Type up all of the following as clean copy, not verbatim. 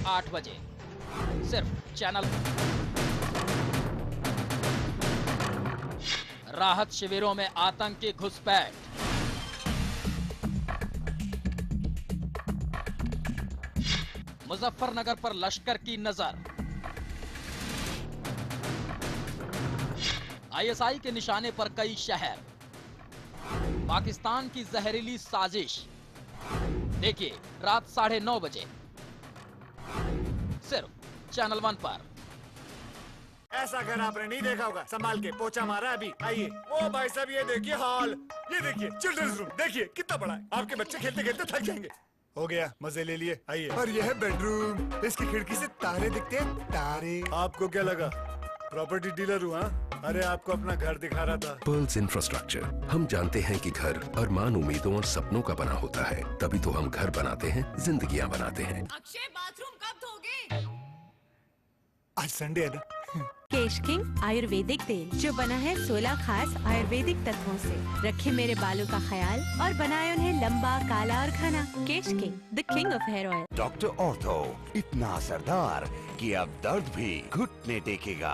8 बजे सिर्फ चैनल। राहत शिविरों में आतंकी घुसपैठ। मुजफ्फरनगर पर लश्कर की नजर। आईएसआई के निशाने पर कई शहर। पाकिस्तान की जहरीली साजिश। देखिए रात 9:30 बजे सिर्फ चैनल 1 पर। ऐसा घर आपने नहीं देखा होगा। संभाल के पोछा मारा अभी। आइए। ओ भाई साहब ये देखिए हॉल, ये देखिए चिल्ड्रंस रूम, देखिए कितना बड़ा है। आपके बच्चे खेलते खेलते थक जाएंगे। हो गया, मजे ले लिए। आइए। और यह है बेडरूम, इसकी खिड़की से तारे दिखते हैं। तारे। आपको क्या लगा प्रॉपर्टी डीलर हुआ? अरे आपको अपना घर दिखा रहा था। Pearls infrastructure. हम जानते हैं कि घर अरमान, उम्मीदों और सपनों का बना होता है, तभी तो हम घर बनाते हैं, जिंदगियां बनाते हैं। अक्षय बाथरूम कब धोगे? आज संडे है ना। केश किंग आयुर्वेदिक तेल जो बना है 16 खास आयुर्वेदिक तत्वों से, रखे मेरे बालों का ख्याल और बनाए उन्हें लंबा, काला और घना। Kesh king, the king of hair oil. Doctor ortho, इतना असरदार कि अब दर्द भी घुटने टेकेगा।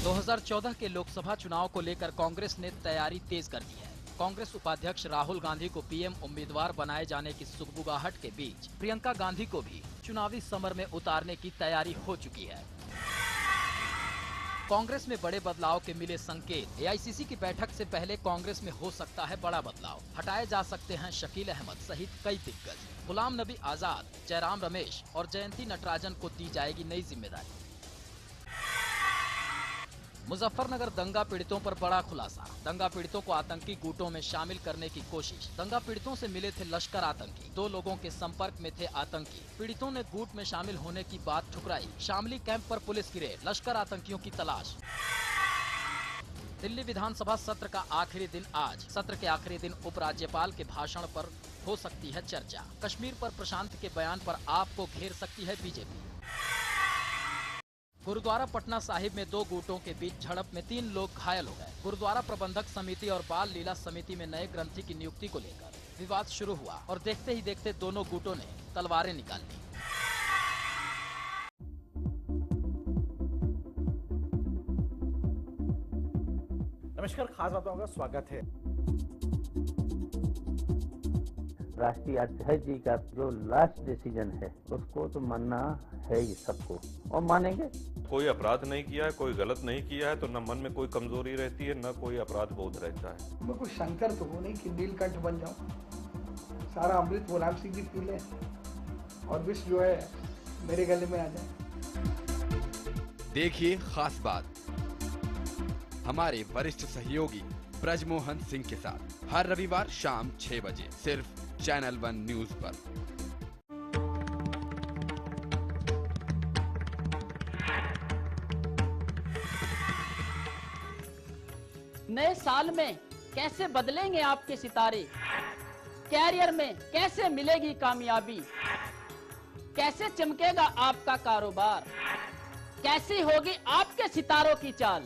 2014 के लोकसभा चुनाव को लेकर कांग्रेस ने तैयारी तेज कर दी है। कांग्रेस उपाध्यक्ष राहुल गांधी को पीएम उम्मीदवार बनाए जाने की सुगबुगाहट के बीच प्रियंका गांधी को भी चुनावी समर में उतारने की तैयारी हो चुकी है। कांग्रेस में बड़े बदलाव के मिले संकेत। एआईसीसी की बैठक से पहले कांग्रेस में हो सकता है बड़ा बदलाव। हटाए जा सकते हैं शकील अहमद सहित कई दिग्गज। गुलाम नबी आजाद, जयराम रमेश और जयंती नटराजन को दी जाएगी नई जिम्मेदारी। मुजफ्फरनगर दंगा पीड़ितों पर बड़ा खुलासा। दंगा पीड़ितों को आतंकी गुटों में शामिल करने की कोशिश। दंगा पीड़ितों से मिले थे लश्कर आतंकी। 2 लोगों के संपर्क में थे आतंकी। पीड़ितों ने गुट में शामिल होने की बात ठुकराई। शामली कैंप पर पुलिस की रेड। लश्कर आतंकियों की तलाश। दिल्ली विधानसभा सत्र का आखिरी दिन आज। सत्र के आखिरी दिन उपराज्यपाल के भाषण पर हो सकती है चर्चा। कश्मीर पर प्रशांत के बयान पर आपको घेर सकती है बीजेपी। गुरुद्वारा पटना साहिब में 2 गुटों के बीच झड़प में 3 लोग घायल हो गए। गुरुद्वारा प्रबंधक समिति और बाल लीला समिति में नए ग्रंथी की नियुक्ति को लेकर विवाद शुरू हुआ और देखते ही देखते दोनों गुटों ने तलवारें निकाल ली। नमस्कार, खास बातों का स्वागत है। राष्ट्रीय अध्यक्ष जी का जो लास्ट डिसीजन है उसको तो मानना है ही सबको, और मानेंगे। कोई अपराध नहीं किया है, कोई गलत नहीं किया है, तो न मन में कोई कमजोरी रहती है, न कोई अपराध बोध रहता है। मैं कोई शंकर तो हूँ नहीं कि नीलकंठ बन जाऊँ। सारा अमृत गुलाम सिंह जी पी ले और विष जो है मेरे गले में आ जाए। देखिए खास बात हमारे वरिष्ठ सहयोगी ब्रजमोहन सिंह के साथ हर रविवार शाम 6 बजे सिर्फ चैनल 1 न्यूज पर। नए साल में कैसे बदलेंगे आपके सितारे? कैरियर में कैसे मिलेगी कामयाबी? कैसे चमकेगा आपका कारोबार? कैसी होगी आपके सितारों की चाल?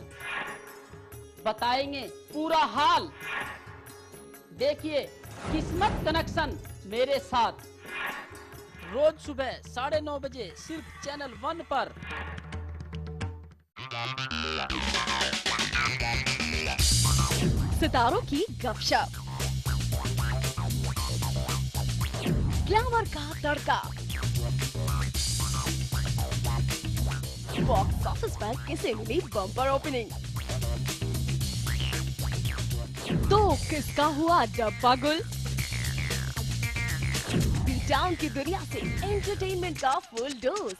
बताएंगे पूरा हाल। देखिए किस्मत कनेक्शन मेरे साथ, रोज सुबह 9:30 बजे सिर्फ चैनल 1 पर। सितारों की गपशप, ग्लैमर का तड़का, बॉक्स ऑफिस पर किसे मिली बम्पर ओपनिंग, तो किसका हुआ डब्बा गुल। बीट टाउन की दुनिया से एंटरटेनमेंट का फुल डोज।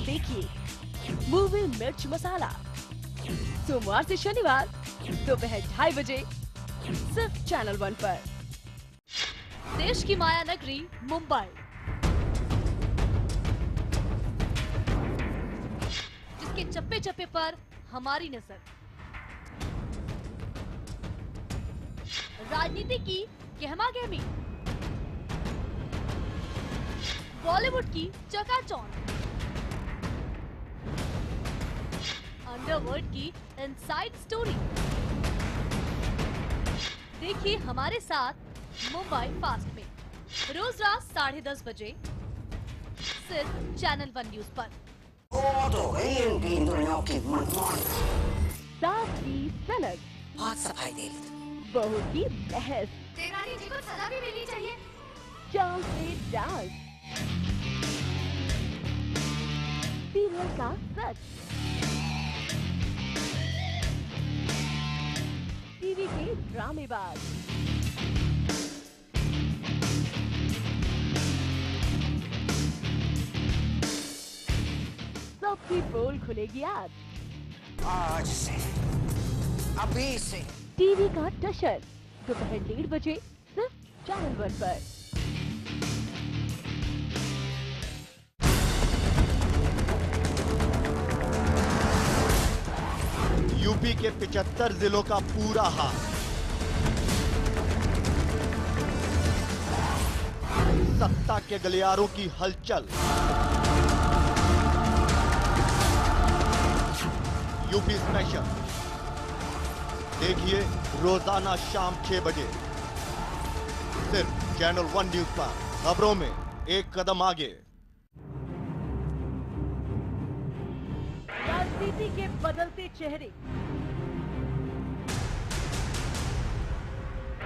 देखिए मूवी मिर्च मसाला सोमवार से शनिवार दोपहर 2:30 बजे सिर्फ चैनल 1 पर। देश की माया नगरी मुंबई, जिसके चप्पे चप्पे पर हमारी नजर। राजनीति की गहमा-गहमी, बॉलीवुड की चकाचौंध, अंडरवर्ल्ड की इनसाइड स्टोरी। देखिए हमारे साथ मुंबई फास्ट में रोज रात 10:30 बजे सिर्फ चैनल 1 न्यूज पर। साफ की सनद, बहुत सफाई दे ली, बहू की बहस, देवरानी जी को सजा भी मिलनी चाहिए, चाव से डांस, सीरियल का सच, टीवी के ड्रामेबाज, सबकी पोल खुलेगी आज से, अभी से। टीवी का टशर दोपहर 1:30 बजे सिर्फ चैनल 1 पर। यूपी के 75 जिलों का पूरा हाल, सत्ता के गलियारों की हलचल, यूपी स्पेशल देखिए रोजाना शाम 6 बजे सिर्फ चैनल 1 न्यूज पर। खबरों में एक कदम आगे। राजनीति के बदलते चेहरे,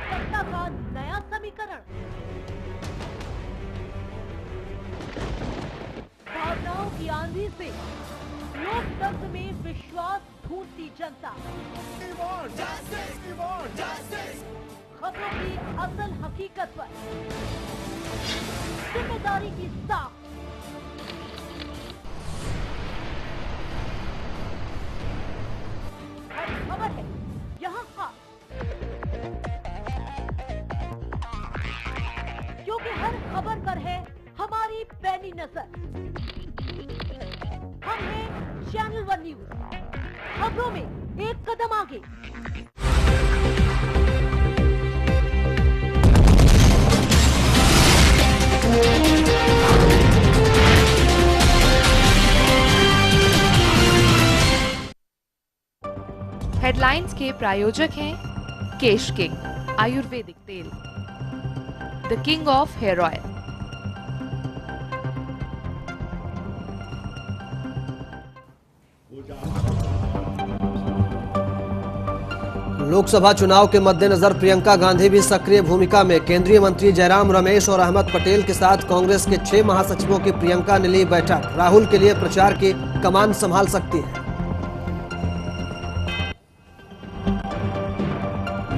सत्ता का नया समीकरण, भावनाओं की आंधी से लोकतंत्र में विश्वास ढूंढती जनता, खबरों की असल हकीकत पर जिम्मेदारी की साख, हर खबर है यहाँ खास, क्योंकि हर खबर पर है हमारी पैनी नजर। हम हैं चैनल 1 न्यूज, खबरों में एक कदम आगे। हेडलाइंस के प्रायोजक हैं केश किंग आयुर्वेदिक तेल, the king of hair oil. Lok Sabha चुनाव के मद्देनजर प्रियंका गांधी भी सक्रिय भूमिका में। केंद्रीय मंत्री जयराम रमेश और अहमद पटेल के साथ कांग्रेस के 6 महासचिवों की प्रियंका ने ली बैठक। राहुल के लिए प्रचार की कमान संभाल सकती है।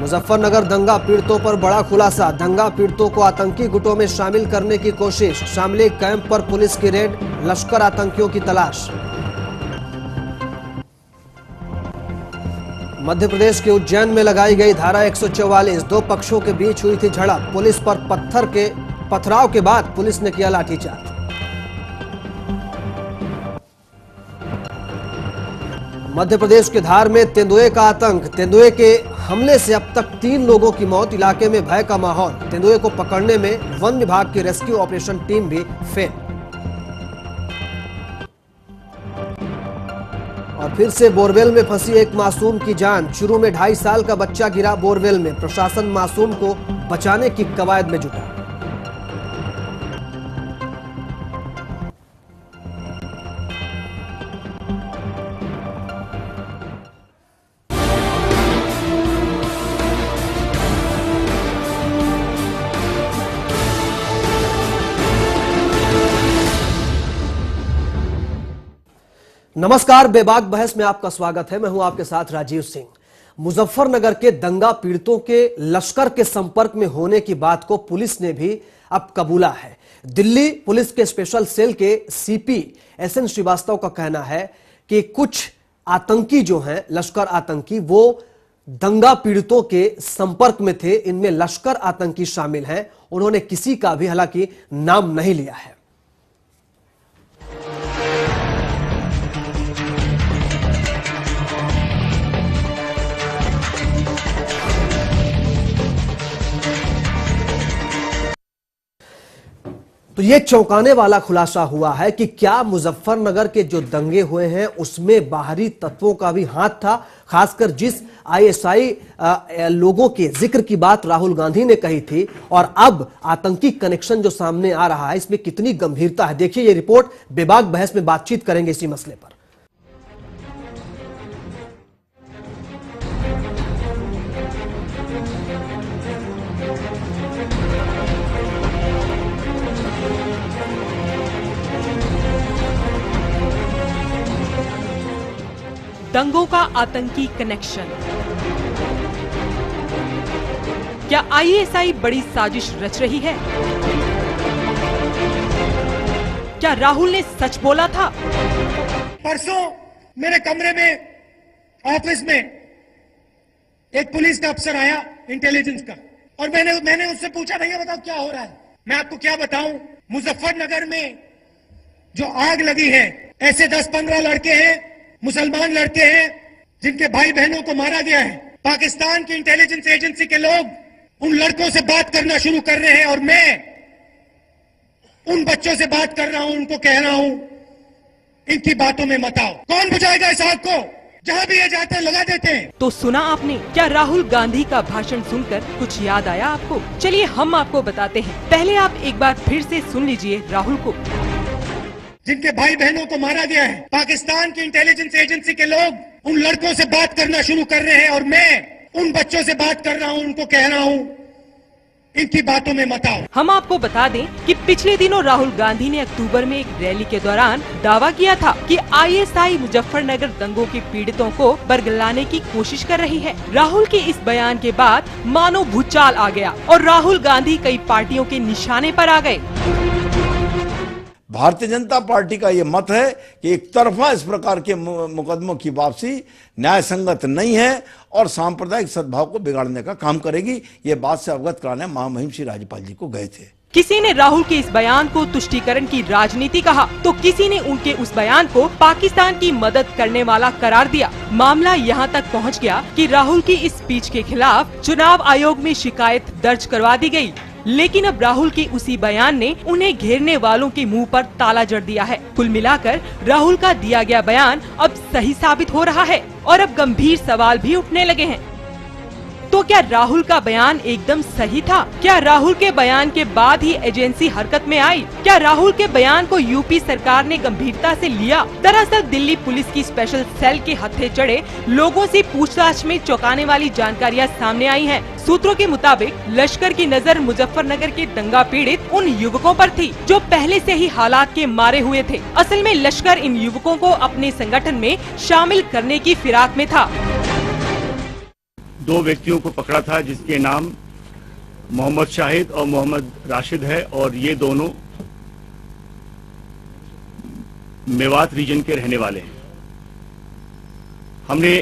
मुजफ्फरनगर दंगा पीड़ितों पर बड़ा खुलासा, दंगा पीड़ितों को आतंकी गुटों में शामिल करने की कोशिश। शामली कैंप पर पुलिस की रेड, लश्कर आतंकियों की तलाश। मध्य प्रदेश के उज्जैन में लगाई गई धारा 144, 2 पक्षों के बीच हुई थी झड़प। पुलिस पर पथराव के बाद पुलिस ने किया लाठीचार्ज। मध्य प्रदेश के धार में तेंदुए का आतंक, तेंदुए के हमले से अब तक 3 लोगों की मौत। इलाके में भय का माहौल। तेंदुए को पकड़ने में वन विभाग की रेस्क्यू ऑपरेशन टीम भी फेल। और फिर से बोरवेल में फंसी एक मासूम की जान। चुरू में 2.5 साल का बच्चा गिरा बोरवेल में। प्रशासन मासूम को बचाने की कवायद में जुटा। नमस्कार, बेबाक बहस में आपका स्वागत है। मैं हूं आपके साथ राजीव सिंह। मुजफ्फरनगर के दंगा पीड़ितों के लश्कर के संपर्क में होने की बात को पुलिस ने भी अब कबूला है। दिल्ली पुलिस के स्पेशल सेल के सीपी एसएन श्रीवास्तव का कहना है कि कुछ आतंकी जो हैं, लश्कर आतंकी, वो दंगा पीड़ितों के संपर्क में थे। इनमें लश्कर आतंकी शामिल हैं। उन्होंने किसी का भी हालांकि नाम नहीं लिया है। तो ये चौंकाने वाला खुलासा हुआ है कि क्या मुजफ्फरनगर के जो दंगे हुए हैं उसमें बाहरी तत्वों का भी हाथ था। खासकर जिस आईएसआई लोगों के जिक्र की बात राहुल गांधी ने कही थी और अब आतंकी कनेक्शन जो सामने आ रहा है, इसमें कितनी गंभीरता है। देखिए ये रिपोर्ट, बेबाक बहस में बातचीत करेंगे इसी मसले पर। दंगों का आतंकी कनेक्शन। क्या आईएसआई बड़ी साजिश रच रही है? क्या राहुल ने सच बोला था? परसों मेरे कमरे में ऑफिस में एक पुलिस का अफसर आया इंटेलिजेंस का, और मैंने उससे पूछा भैया बताओ क्या हो रहा है। मैं आपको क्या बताऊं, मुजफ्फरनगर में जो आग लगी है, ऐसे 10-15 लड़के हैं, मुसलमान लड़के हैं जिनके भाई बहनों को मारा गया है। पाकिस्तान की इंटेलिजेंस एजेंसी के लोग उन लड़कों से बात करना शुरू कर रहे हैं और मैं उन बच्चों से बात कर रहा हूं, उनको कह रहा हूं इनकी बातों में मत आओ। कौन बुझाएगा इस आग को? जहां भी ये जाते हैं लगा देते हैं। तो सुना आपने, क्या राहुल गांधी का भाषण सुनकर कुछ याद आया आपको? चलिए हम आपको बताते हैं। पहले आप एक बार फिर से सुन लीजिए राहुल को। जिनके भाई बहनों को मारा गया है, पाकिस्तान की इंटेलिजेंस एजेंसी के लोग उन लड़कों से बात करना शुरू कर रहे हैं और मैं उन बच्चों से बात कर रहा हूं, उनको कह रहा हूं इनकी बातों में मत आओ। हम आपको बता दें कि पिछले दिनों राहुल गांधी ने अक्टूबर में एक रैली के दौरान दावा किया था कि आईएसआई मुजफ्फरनगर दंगों के पीड़ितों को बरगलाने की कोशिश कर रही है। राहुल के इस बयान के बाद मानो भूचाल आ गया और राहुल गांधी कई पार्टियों के निशाने पर आ गए। भारतीय जनता पार्टी का ये मत है कि एक तरफा इस प्रकार के मुकदमों की वापसी न्याय संगत नहीं है और सांप्रदायिक सद्भाव को बिगाड़ने का काम करेगी। ये बात से अवगत कराने महामहिम श्री राज्यपाल जी को गए थे। किसी ने राहुल के इस बयान को तुष्टीकरण की राजनीति कहा तो किसी ने उनके उस बयान को पाकिस्तान की मदद करने वाला करार दिया। मामला यहाँ तक पहुँच गया कि राहुल की इस स्पीच के खिलाफ चुनाव आयोग में शिकायत दर्ज करवा दी गयी। लेकिन अब राहुल के उसी बयान ने उन्हें घेरने वालों के मुंह पर ताला जड़ दिया है। कुल मिलाकर राहुल का दिया गया बयान अब सही साबित हो रहा है और अब गंभीर सवाल भी उठने लगे हैं। तो क्या राहुल का बयान एकदम सही था? क्या राहुल के बयान के बाद ही एजेंसी हरकत में आई? क्या राहुल के बयान को यूपी सरकार ने गंभीरता से लिया? दरअसल दिल्ली पुलिस की स्पेशल सेल के हत्थे चढ़े लोगों से पूछताछ में चौंकाने वाली जानकारियां सामने आई हैं। सूत्रों के मुताबिक लश्कर की नजर मुजफ्फरनगर के दंगा पीड़ित उन युवकों पर थी जो पहले से ही हालात के मारे हुए थे। असल में लश्कर इन युवकों को अपने संगठन में शामिल करने की फिराक में था। 2 व्यक्तियों को पकड़ा था जिसके नाम मोहम्मद शाहिद और मोहम्मद राशिद है और ये दोनों मेवात रीजन के रहने वाले हैं। हमने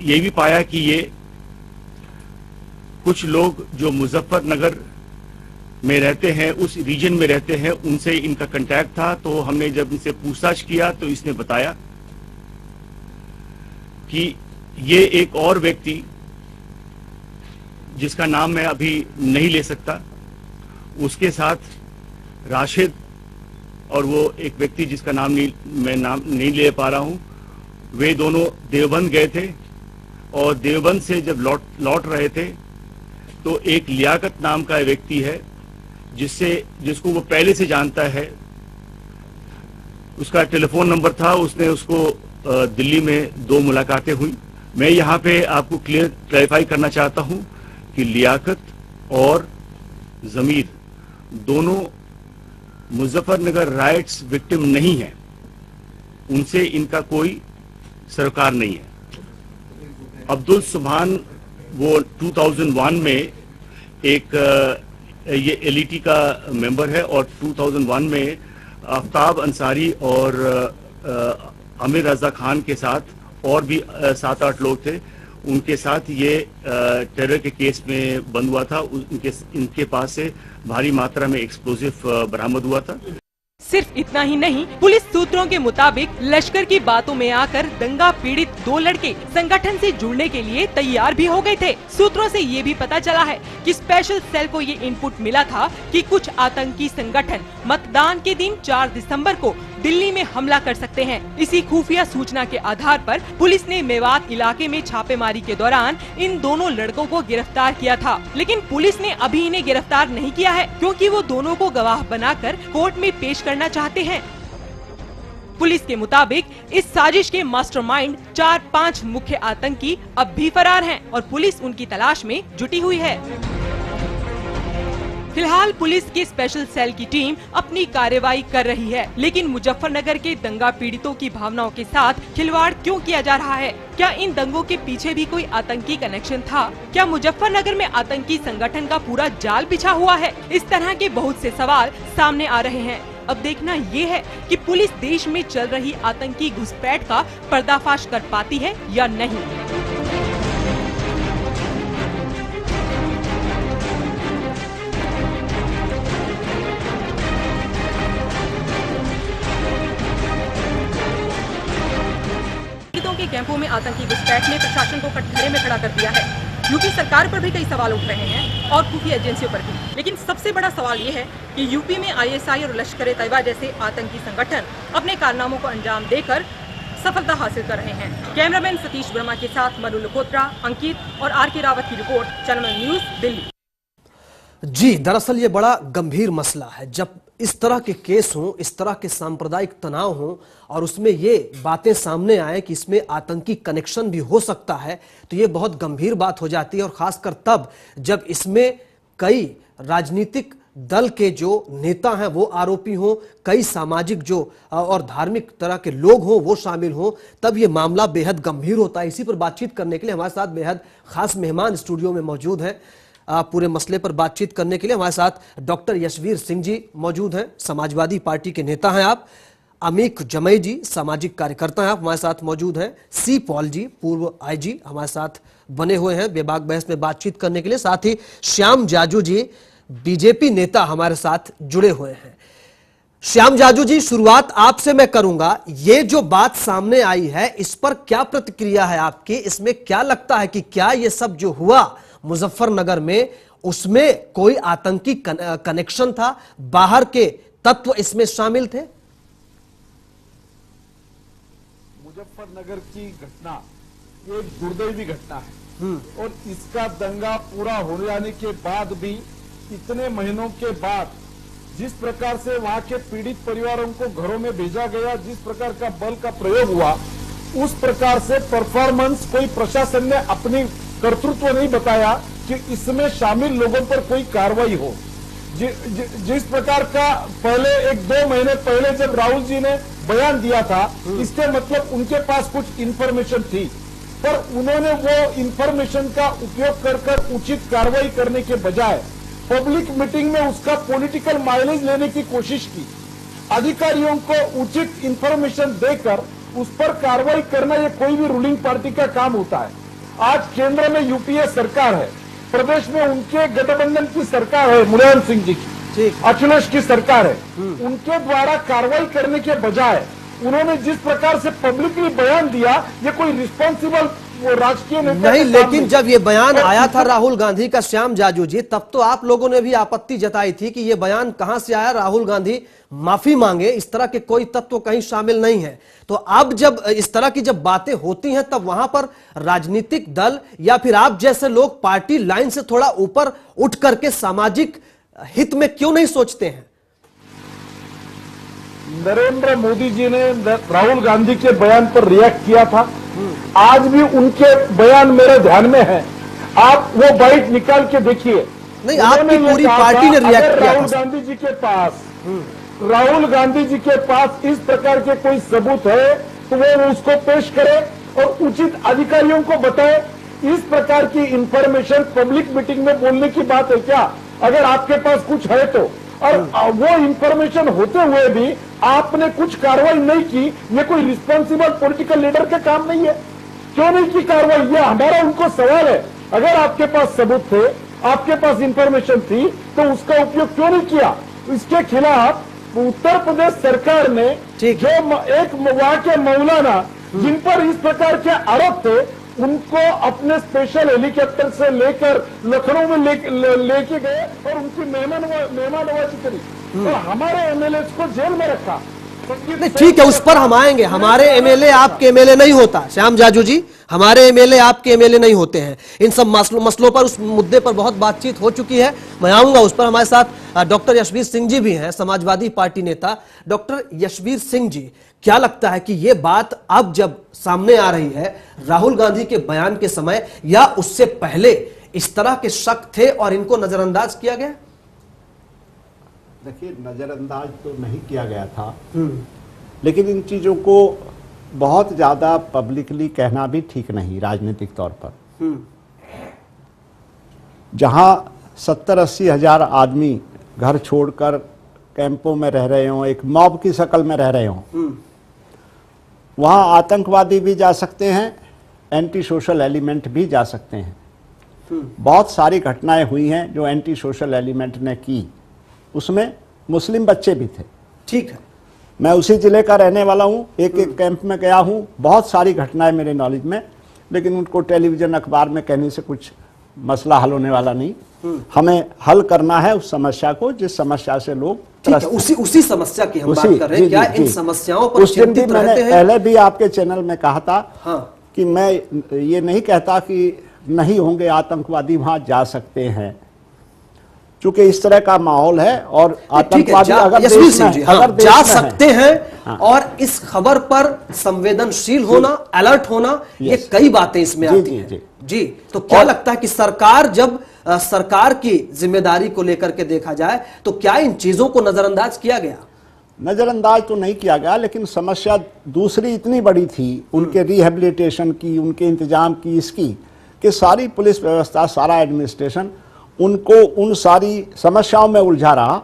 ये भी पाया कि ये कुछ लोग जो मुजफ्फरनगर में रहते हैं, उस रीजन में रहते हैं, उनसे इनका कांटेक्ट था। तो हमने जब इनसे पूछताछ किया तो इसने बताया कि ये एक और व्यक्ति जिसका नाम मैं अभी नहीं ले सकता, उसके साथ राशिद और वो एक व्यक्ति जिसका नाम नहीं ले पा रहा हूं, वे दोनों देवबंद गए थे और देवबंद से जब लौट रहे थे तो एक लियाकत नाम का व्यक्ति है जिसको वो पहले से जानता है, उसका टेलीफोन नंबर था, उसने उसको दिल्ली में 2 मुलाकातें हुई। मैं यहाँ पे आपको क्लैरिफाई करना चाहता हूँ कि लियाकत और जमीर दोनों मुजफ्फरनगर राइट्स विक्टिम नहीं है, उनसे इनका कोई सरोकार नहीं है। अब्दुल सुभान वो 2001 में एक ये एलईटी का मेंबर है और 2001 में आफ्ताब अंसारी और आमिर रजा खान के साथ और भी 7-8 लोग थे, उनके साथ ये टेरर के केस में बंद हुआ था। इनके पास से भारी मात्रा में एक्सप्लोजिव बरामद हुआ था। सिर्फ इतना ही नहीं, पुलिस सूत्रों के मुताबिक लश्कर की बातों में आकर दंगा पीड़ित 2 लड़के संगठन से जुड़ने के लिए तैयार भी हो गए थे। सूत्रों से ये भी पता चला है कि स्पेशल सेल को ये इनपुट मिला था कि कुछ आतंकी संगठन मतदान के दिन 4 दिसंबर को दिल्ली में हमला कर सकते हैं। इसी खुफिया सूचना के आधार पर पुलिस ने मेवात इलाके में छापेमारी के दौरान इन दोनों लड़कों को गिरफ्तार किया था, लेकिन पुलिस ने अभी इन्हें गिरफ्तार नहीं किया है क्योंकि वो दोनों को गवाह बनाकर कोर्ट में पेश करना चाहते हैं। पुलिस के मुताबिक इस साजिश के मास्टरमाइंड 4-5 मुख्य आतंकी अब भी फरार हैं और पुलिस उनकी तलाश में जुटी हुई है। फिलहाल पुलिस की स्पेशल सेल की टीम अपनी कार्रवाई कर रही है, लेकिन मुजफ्फरनगर के दंगा पीड़ितों की भावनाओं के साथ खिलवाड़ क्यों किया जा रहा है? क्या इन दंगों के पीछे भी कोई आतंकी कनेक्शन था? क्या मुजफ्फरनगर में आतंकी संगठन का पूरा जाल बिछा हुआ है? इस तरह के बहुत से सवाल सामने आ रहे हैं। अब देखना ये है कि पुलिस देश में चल रही आतंकी घुसपैठ का पर्दाफाश कर पाती है या नहीं। के कैंपों में आतंकी घुसपैठ ने प्रशासन को कटघरे में खड़ा कर दिया है। यूपी सरकार पर भी कई सवाल उठ रहे हैं और खुफिया एजेंसियों पर भी। लेकिन सबसे बड़ा सवाल ये है कि यूपी में आईएसआई और लश्कर-ए-तैयबा जैसे आतंकी संगठन अपने कारनामों को अंजाम देकर सफलता हासिल कर रहे हैं। कैमरामैन सतीश वर्मा के साथ मनु लखोत्रा, अंकित और आर के रावत की रिपोर्ट, चैनल न्यूज, दिल्ली। जी, दरअसल ये बड़ा गंभीर मसला है। जब इस तरह के केस हों, इस तरह के सांप्रदायिक तनाव हों और उसमें ये बातें सामने आए कि इसमें आतंकी कनेक्शन भी हो सकता है, तो ये बहुत गंभीर बात हो जाती है। और खासकर तब जब इसमें कई राजनीतिक दल के जो नेता हैं वो आरोपी हों, कई सामाजिक जो और धार्मिक तरह के लोग हों वो शामिल हों, तब ये मामला बेहद गंभीर होता है। इसी पर बातचीत करने के लिए हमारे साथ बेहद खास मेहमान स्टूडियो में मौजूद हैं। पूरे मसले पर बातचीत करने के लिए हमारे साथ डॉक्टर यशवीर सिंह जी मौजूद हैं, समाजवादी पार्टी के नेता हैं आप। अमीक जमई जी, सामाजिक कार्यकर्ता हैं आप, हमारे साथ मौजूद हैं। सी पॉल जी, पूर्व आईजी, हमारे साथ बने हुए हैं बेबाक बहस में बातचीत करने के लिए। साथ ही श्याम जाजू जी, बीजेपी नेता, हमारे साथ जुड़े हुए हैं। श्याम जाजू जी, शुरुआत आपसे मैं करूंगा। ये जो बात सामने आई है, इस पर क्या प्रतिक्रिया है आपकी? इसमें क्या लगता है कि क्या ये सब जो हुआ मुजफ्फरनगर में, उसमें कोई आतंकी कनेक्शन था? बाहर के तत्व इसमें शामिल थे? मुजफ्फरनगर की घटना एक दुर्दैवी घटना है और इसका दंगा पूरा हो जाने के बाद भी, इतने महीनों के बाद, जिस प्रकार से वहां के पीड़ित परिवारों को घरों में भेजा गया, जिस प्रकार का बल का प्रयोग हुआ, उस प्रकार से परफॉर्मेंस कोई प्रशासन ने अपनी कर्तृत्व नहीं बताया कि इसमें शामिल लोगों पर कोई कार्रवाई हो। जिस प्रकार का पहले 1-2 महीने पहले जब राहुल जी ने बयान दिया था, इसके मतलब उनके पास कुछ इंफॉर्मेशन थी, पर उन्होंने वो इंफॉर्मेशन का उपयोग कर उचित कार्रवाई करने के बजाय पब्लिक मीटिंग में उसका पॉलिटिकल माइलेज लेने की कोशिश की। अधिकारियों को उचित इंफॉर्मेशन देकर उस पर कार्रवाई करना, ये कोई भी रूलिंग पार्टी का काम होता है। आज केंद्र में यूपीए सरकार है, प्रदेश में उनके गठबंधन की सरकार है, मुलायम सिंह जी की, अखिलेश की सरकार है। उनके द्वारा कार्रवाई करने के बजाय उन्होंने जिस प्रकार से पब्लिकली बयान दिया, ये कोई रिस्पॉन्सिबल राजकीय नेता नहीं। लेकिन जब ये बयान आया था राहुल गांधी का, श्याम जाजू जी, तब तो आप लोगों ने भी आपत्ति जताई थी कि ये बयान कहां से आया, राहुल गांधी माफी मांगे, इस तरह के कोई तत्व कहीं शामिल नहीं है। तो अब जब इस तरह की जब बातें होती हैं, तब वहां पर राजनीतिक दल या फिर आप जैसे लोग पार्टी लाइन से थोड़ा ऊपर उठ करके सामाजिक हित में क्यों नहीं सोचते हैं? नरेंद्र मोदी जी ने राहुल गांधी के बयान पर रिएक्ट किया था। आज भी उनके बयान मेरे ध्यान में है, आप वो बाइट निकाल के देखिए। नहीं, आपकी पूरी पार्टी ने रिएक्ट किया। राहुल गांधी जी के पास राहुल गांधी जी के पास इस प्रकार के कोई सबूत है तो वो उसको पेश करे और उचित अधिकारियों को बताए। इस प्रकार की इंफॉर्मेशन पब्लिक मीटिंग में बोलने की बात है क्या? अगर आपके पास कुछ है तो, और वो इंफॉर्मेशन होते हुए भी आपने कुछ कार्रवाई नहीं की, ये कोई रिस्पॉन्सिबल पॉलिटिकल लीडर का काम नहीं है। क्यों नहीं की कार्रवाई? ये हमारा उनको सवाल है। अगर आपके पास सबूत थे, आपके पास इंफॉर्मेशन थी, तो उसका उपयोग क्यों नहीं किया? इसके खिलाफ उत्तर प्रदेश सरकार ने जो एक वहाँ के मौलाना जिन पर इस प्रकार के आरोप थे उनको अपने स्पेशल हेलीकॉप्टर से लेकर लखनऊ में लेके गए और उनकी मेहमानवाजी करी और हमारे एमएलए को जेल में रखा। नहीं ठीक है, उस पर हम आएंगे। हमारे एमएलए आपके एमएलए नहीं होता श्याम जाजू जी, हमारे एमएलए आपके एमएलए नहीं होते हैं। इन सब मसलों पर, उस मुद्दे पर बहुत बातचीत हो चुकी है, मैं आऊंगा उस पर। हमारे साथ डॉक्टर यशवीर सिंह जी भी हैं, समाजवादी पार्टी नेता। डॉक्टर यशवीर सिंह जी, क्या लगता है कि ये बात अब जब सामने आ रही है राहुल गांधी के बयान के समय या उससे पहले इस तरह के शक थे और इनको नजरअंदाज किया गया? देखिए, नजरअंदाज तो नहीं किया गया था, लेकिन इन चीजों को बहुत ज्यादा पब्लिकली कहना भी ठीक नहीं राजनीतिक तौर पर। जहां 70-80 हजार आदमी घर छोड़कर कैंपों में रह रहे हों, एक मॉब की शक्ल में रह रहे हों, वहां आतंकवादी भी जा सकते हैं, एंटी सोशल एलिमेंट भी जा सकते हैं। बहुत सारी घटनाएं हुई हैं जो एंटी सोशल एलिमेंट ने की, उसमें मुस्लिम बच्चे भी थे। ठीक है, मैं उसी जिले का रहने वाला हूं, एक कैंप में गया हूं, बहुत सारी घटनाएं मेरे नॉलेज में, लेकिन उनको टेलीविजन अखबार में कहने से कुछ मसला हल होने वाला नहीं। हमें हल करना है उस समस्या को जिस समस्या से लोग उसी समस्या की हम बात कर रहे हैं। क्या इन समस्याओं पर उस दिन भी मैंने हैं? पहले भी आपके चैनल में कहा था कि मैं ये नहीं कहता कि नहीं होंगे आतंकवादी वहां जा सकते हैं, क्योंकि इस तरह का माहौल है और आतंकवादी अगर जा सकते हैं और इस खबर पर संवेदनशील होना, अलर्ट होना, ये कई बातें इसमें आती हैं। जी, तो क्या लगता है कि सरकार, जब सरकार की जिम्मेदारी को लेकर के देखा जाए तो क्या इन चीजों को नजरअंदाज किया गया? नजरअंदाज तो नहीं किया गया, लेकिन समस्या दूसरी इतनी बड़ी थी उनके रिहेबिलिटेशन की, उनके इंतजाम की, इसकी कि सारी पुलिस व्यवस्था, सारा एडमिनिस्ट्रेशन उनको उन सारी समस्याओं में उलझा रहा,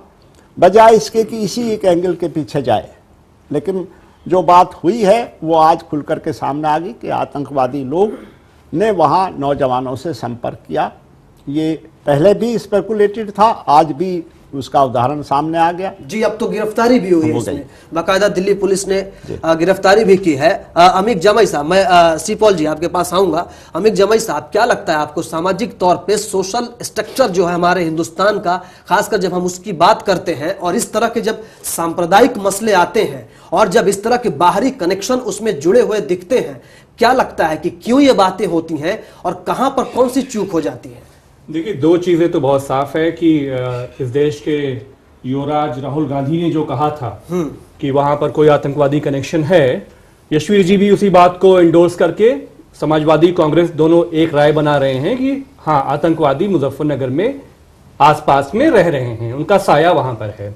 बजाय इसके कि इसी एक एंगल के पीछे जाए। लेकिन जो बात हुई है वो आज खुलकर के सामने आ गई कि आतंकवादी लोग ने वहाँ नौजवानों से संपर्क किया। ये पहले भी स्पेकुलेटेड था, आज भी उसका उदाहरण सामने आ गया। जी, अब तो गिरफ्तारी भी हुई है इसमें, बाकायदा दिल्ली पुलिस ने गिरफ्तारी भी की है। अमिक जमाई साहब, मैं सीपॉल जी आपके पास आऊंगा। अमिक जमाई साहब, क्या लगता है आपको सामाजिक तौर पे सोशल स्ट्रक्चर जो है हमारे हिंदुस्तान का, खासकर जब हम उसकी बात करते हैं और इस तरह के जब सांप्रदायिक मसले आते हैं और जब इस तरह के बाहरी कनेक्शन उसमें जुड़े हुए दिखते हैं, क्या लगता है कि क्यों ये बातें होती हैं और कहां पर कौन सी चूक हो जाती है? देखिए, दो चीजें तो बहुत साफ है कि इस देश के युवराज राहुल गांधी ने जो कहा था कि वहां पर कोई आतंकवादी कनेक्शन है, यशवीर जी भी उसी बात को एंडोर्स करके समाजवादी कांग्रेस दोनों एक राय बना रहे हैं कि हाँ, आतंकवादी मुजफ्फरनगर में आसपास में रह रहे हैं, उनका साया वहां पर है।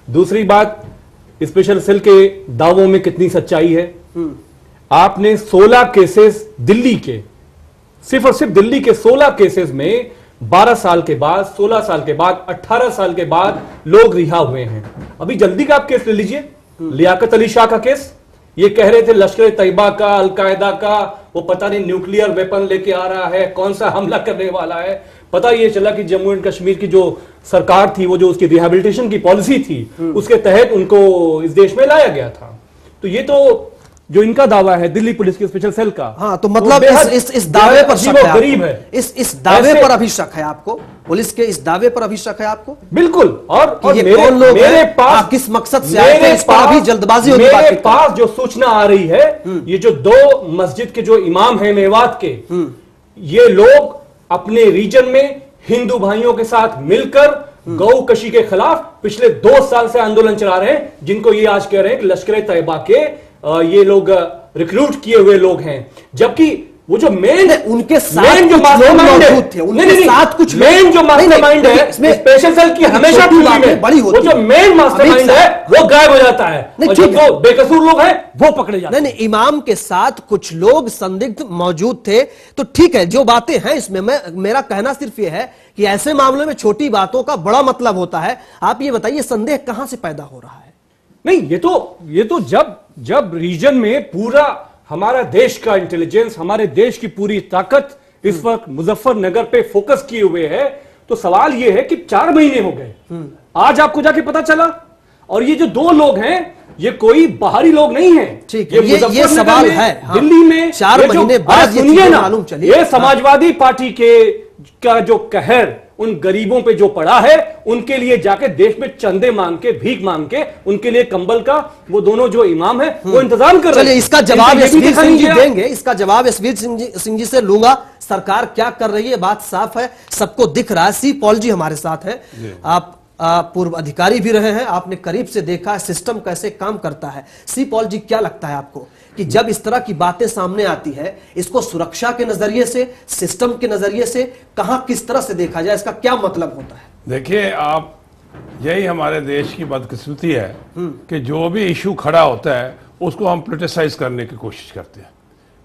दूसरी बात, स्पेशल सेल के दावों में कितनी सच्चाई है। आपने 16 केसेस दिल्ली के, सिर्फ और सिर्फ दिल्ली के 16 केसेस में 12 साल के बाद, 16 साल के बाद, 18 साल के बाद लोग रिहा हुए हैं। अभी जल्दी का आप केस ले लीजिए, लियाकत अली शाह का केस, ये कह रहे थे लश्कर तैयबा का, अलकायदा का, वो पता नहीं न्यूक्लियर वेपन लेके आ रहा है, कौन सा हमला करने वाला है। पता ये चला कि जम्मू एंड कश्मीर की जो सरकार थी, वो जो उसकी रिहेबिलिटेशन की पॉलिसी थी, उसके तहत उनको इस देश में लाया गया था। तो ये तो जो इनका दावा है दिल्ली पुलिस के स्पेशल सेल का, हाँ, तो मतलब इस दावे पर शक है, गरीब है, इस दावे पर अभी शक है आपको, पुलिस के इस दावे पर अभी शक है आपको? बिल्कुल। और ये कौन लोग मेरे पास किस मकसद से आए थे, इस पर अभी जल्दबाजी होती है। मेरे पास जो सूचना आ रही है, ये जो 2 मस्जिद के जो इमाम है मेवात के, ये लोग अपने रीजन में हिंदू भाइयों के साथ मिलकर गौ कशी के खिलाफ पिछले 2 साल से आंदोलन चला रहे हैं, जिनको ये आज कह रहे हैं कि लश्कर तैयबा के ये लोग रिक्रूट किए हुए लोग हैं। जबकि वो जो मेन उनके साथ जो मास्टरमाइंड थे, उनके साथ कुछ मेन जो मास्टरमाइंड है स्पेशल सेल की हमेशा बड़ी होती है, वो जो मेन मास्टरमाइंड है वो गायब हो जाता है और जो बेकसूर लोग हैं वो पकड़े जाते हैं। नहीं, इमाम के साथ कुछ लोग संदिग्ध मौजूद थे, तो ठीक है, जो बातें हैं इसमें मेरा कहना सिर्फ ये है कि ऐसे मामलों में छोटी बातों का बड़ा मतलब होता है। आप ये बताइए, संदेह कहां से पैदा हो रहा है? नहीं, ये तो जब रीजन में पूरा हमारा देश का इंटेलिजेंस, हमारे देश की पूरी ताकत इस वक्त मुजफ्फरनगर पे फोकस किए हुए है, तो सवाल यह है कि 4 महीने हो गए, आज आपको जाके पता चला। और ये जो 2 लोग हैं ये कोई बाहरी लोग नहीं है। ठीक है, ये सवाल है। हाँ, दिल्ली में 4 महीने बाद सुनिए ना, मालूम चली। ये समाजवादी पार्टी का जो कहर उन गरीबों पे जो पड़ा है, उनके लिए जाके देश में चंदे मांग के, भीख मांग के, उनके लिए कंबल का वो दोनों जो इमाम है वो इंतजाम कर रहे हैं। चलिए इसका जवाब यशवीर सिंह जी देंगे, इसका जवाब यशवीर सिंह जी से लूंगा। सरकार क्या कर रही है, बात साफ है, सबको दिख रहा है। सी पॉल जी हमारे साथ है, आप पूर्व अधिकारी भी रहे हैं, आपने करीब से देखा सिस्टम कैसे काम करता है। सी पॉल जी, क्या लगता है आपको कि जब इस तरह की बातें सामने आती है, इसको सुरक्षा के नजरिए से, सिस्टम के नजरिए से कहां किस तरह से देखा जाए, इसका क्या मतलब होता है? देखिए, आप यही हमारे देश की बदकिस्मती है कि जो भी इशू खड़ा होता है उसको हम पोलिटिसाइज करने की कोशिश करते हैं।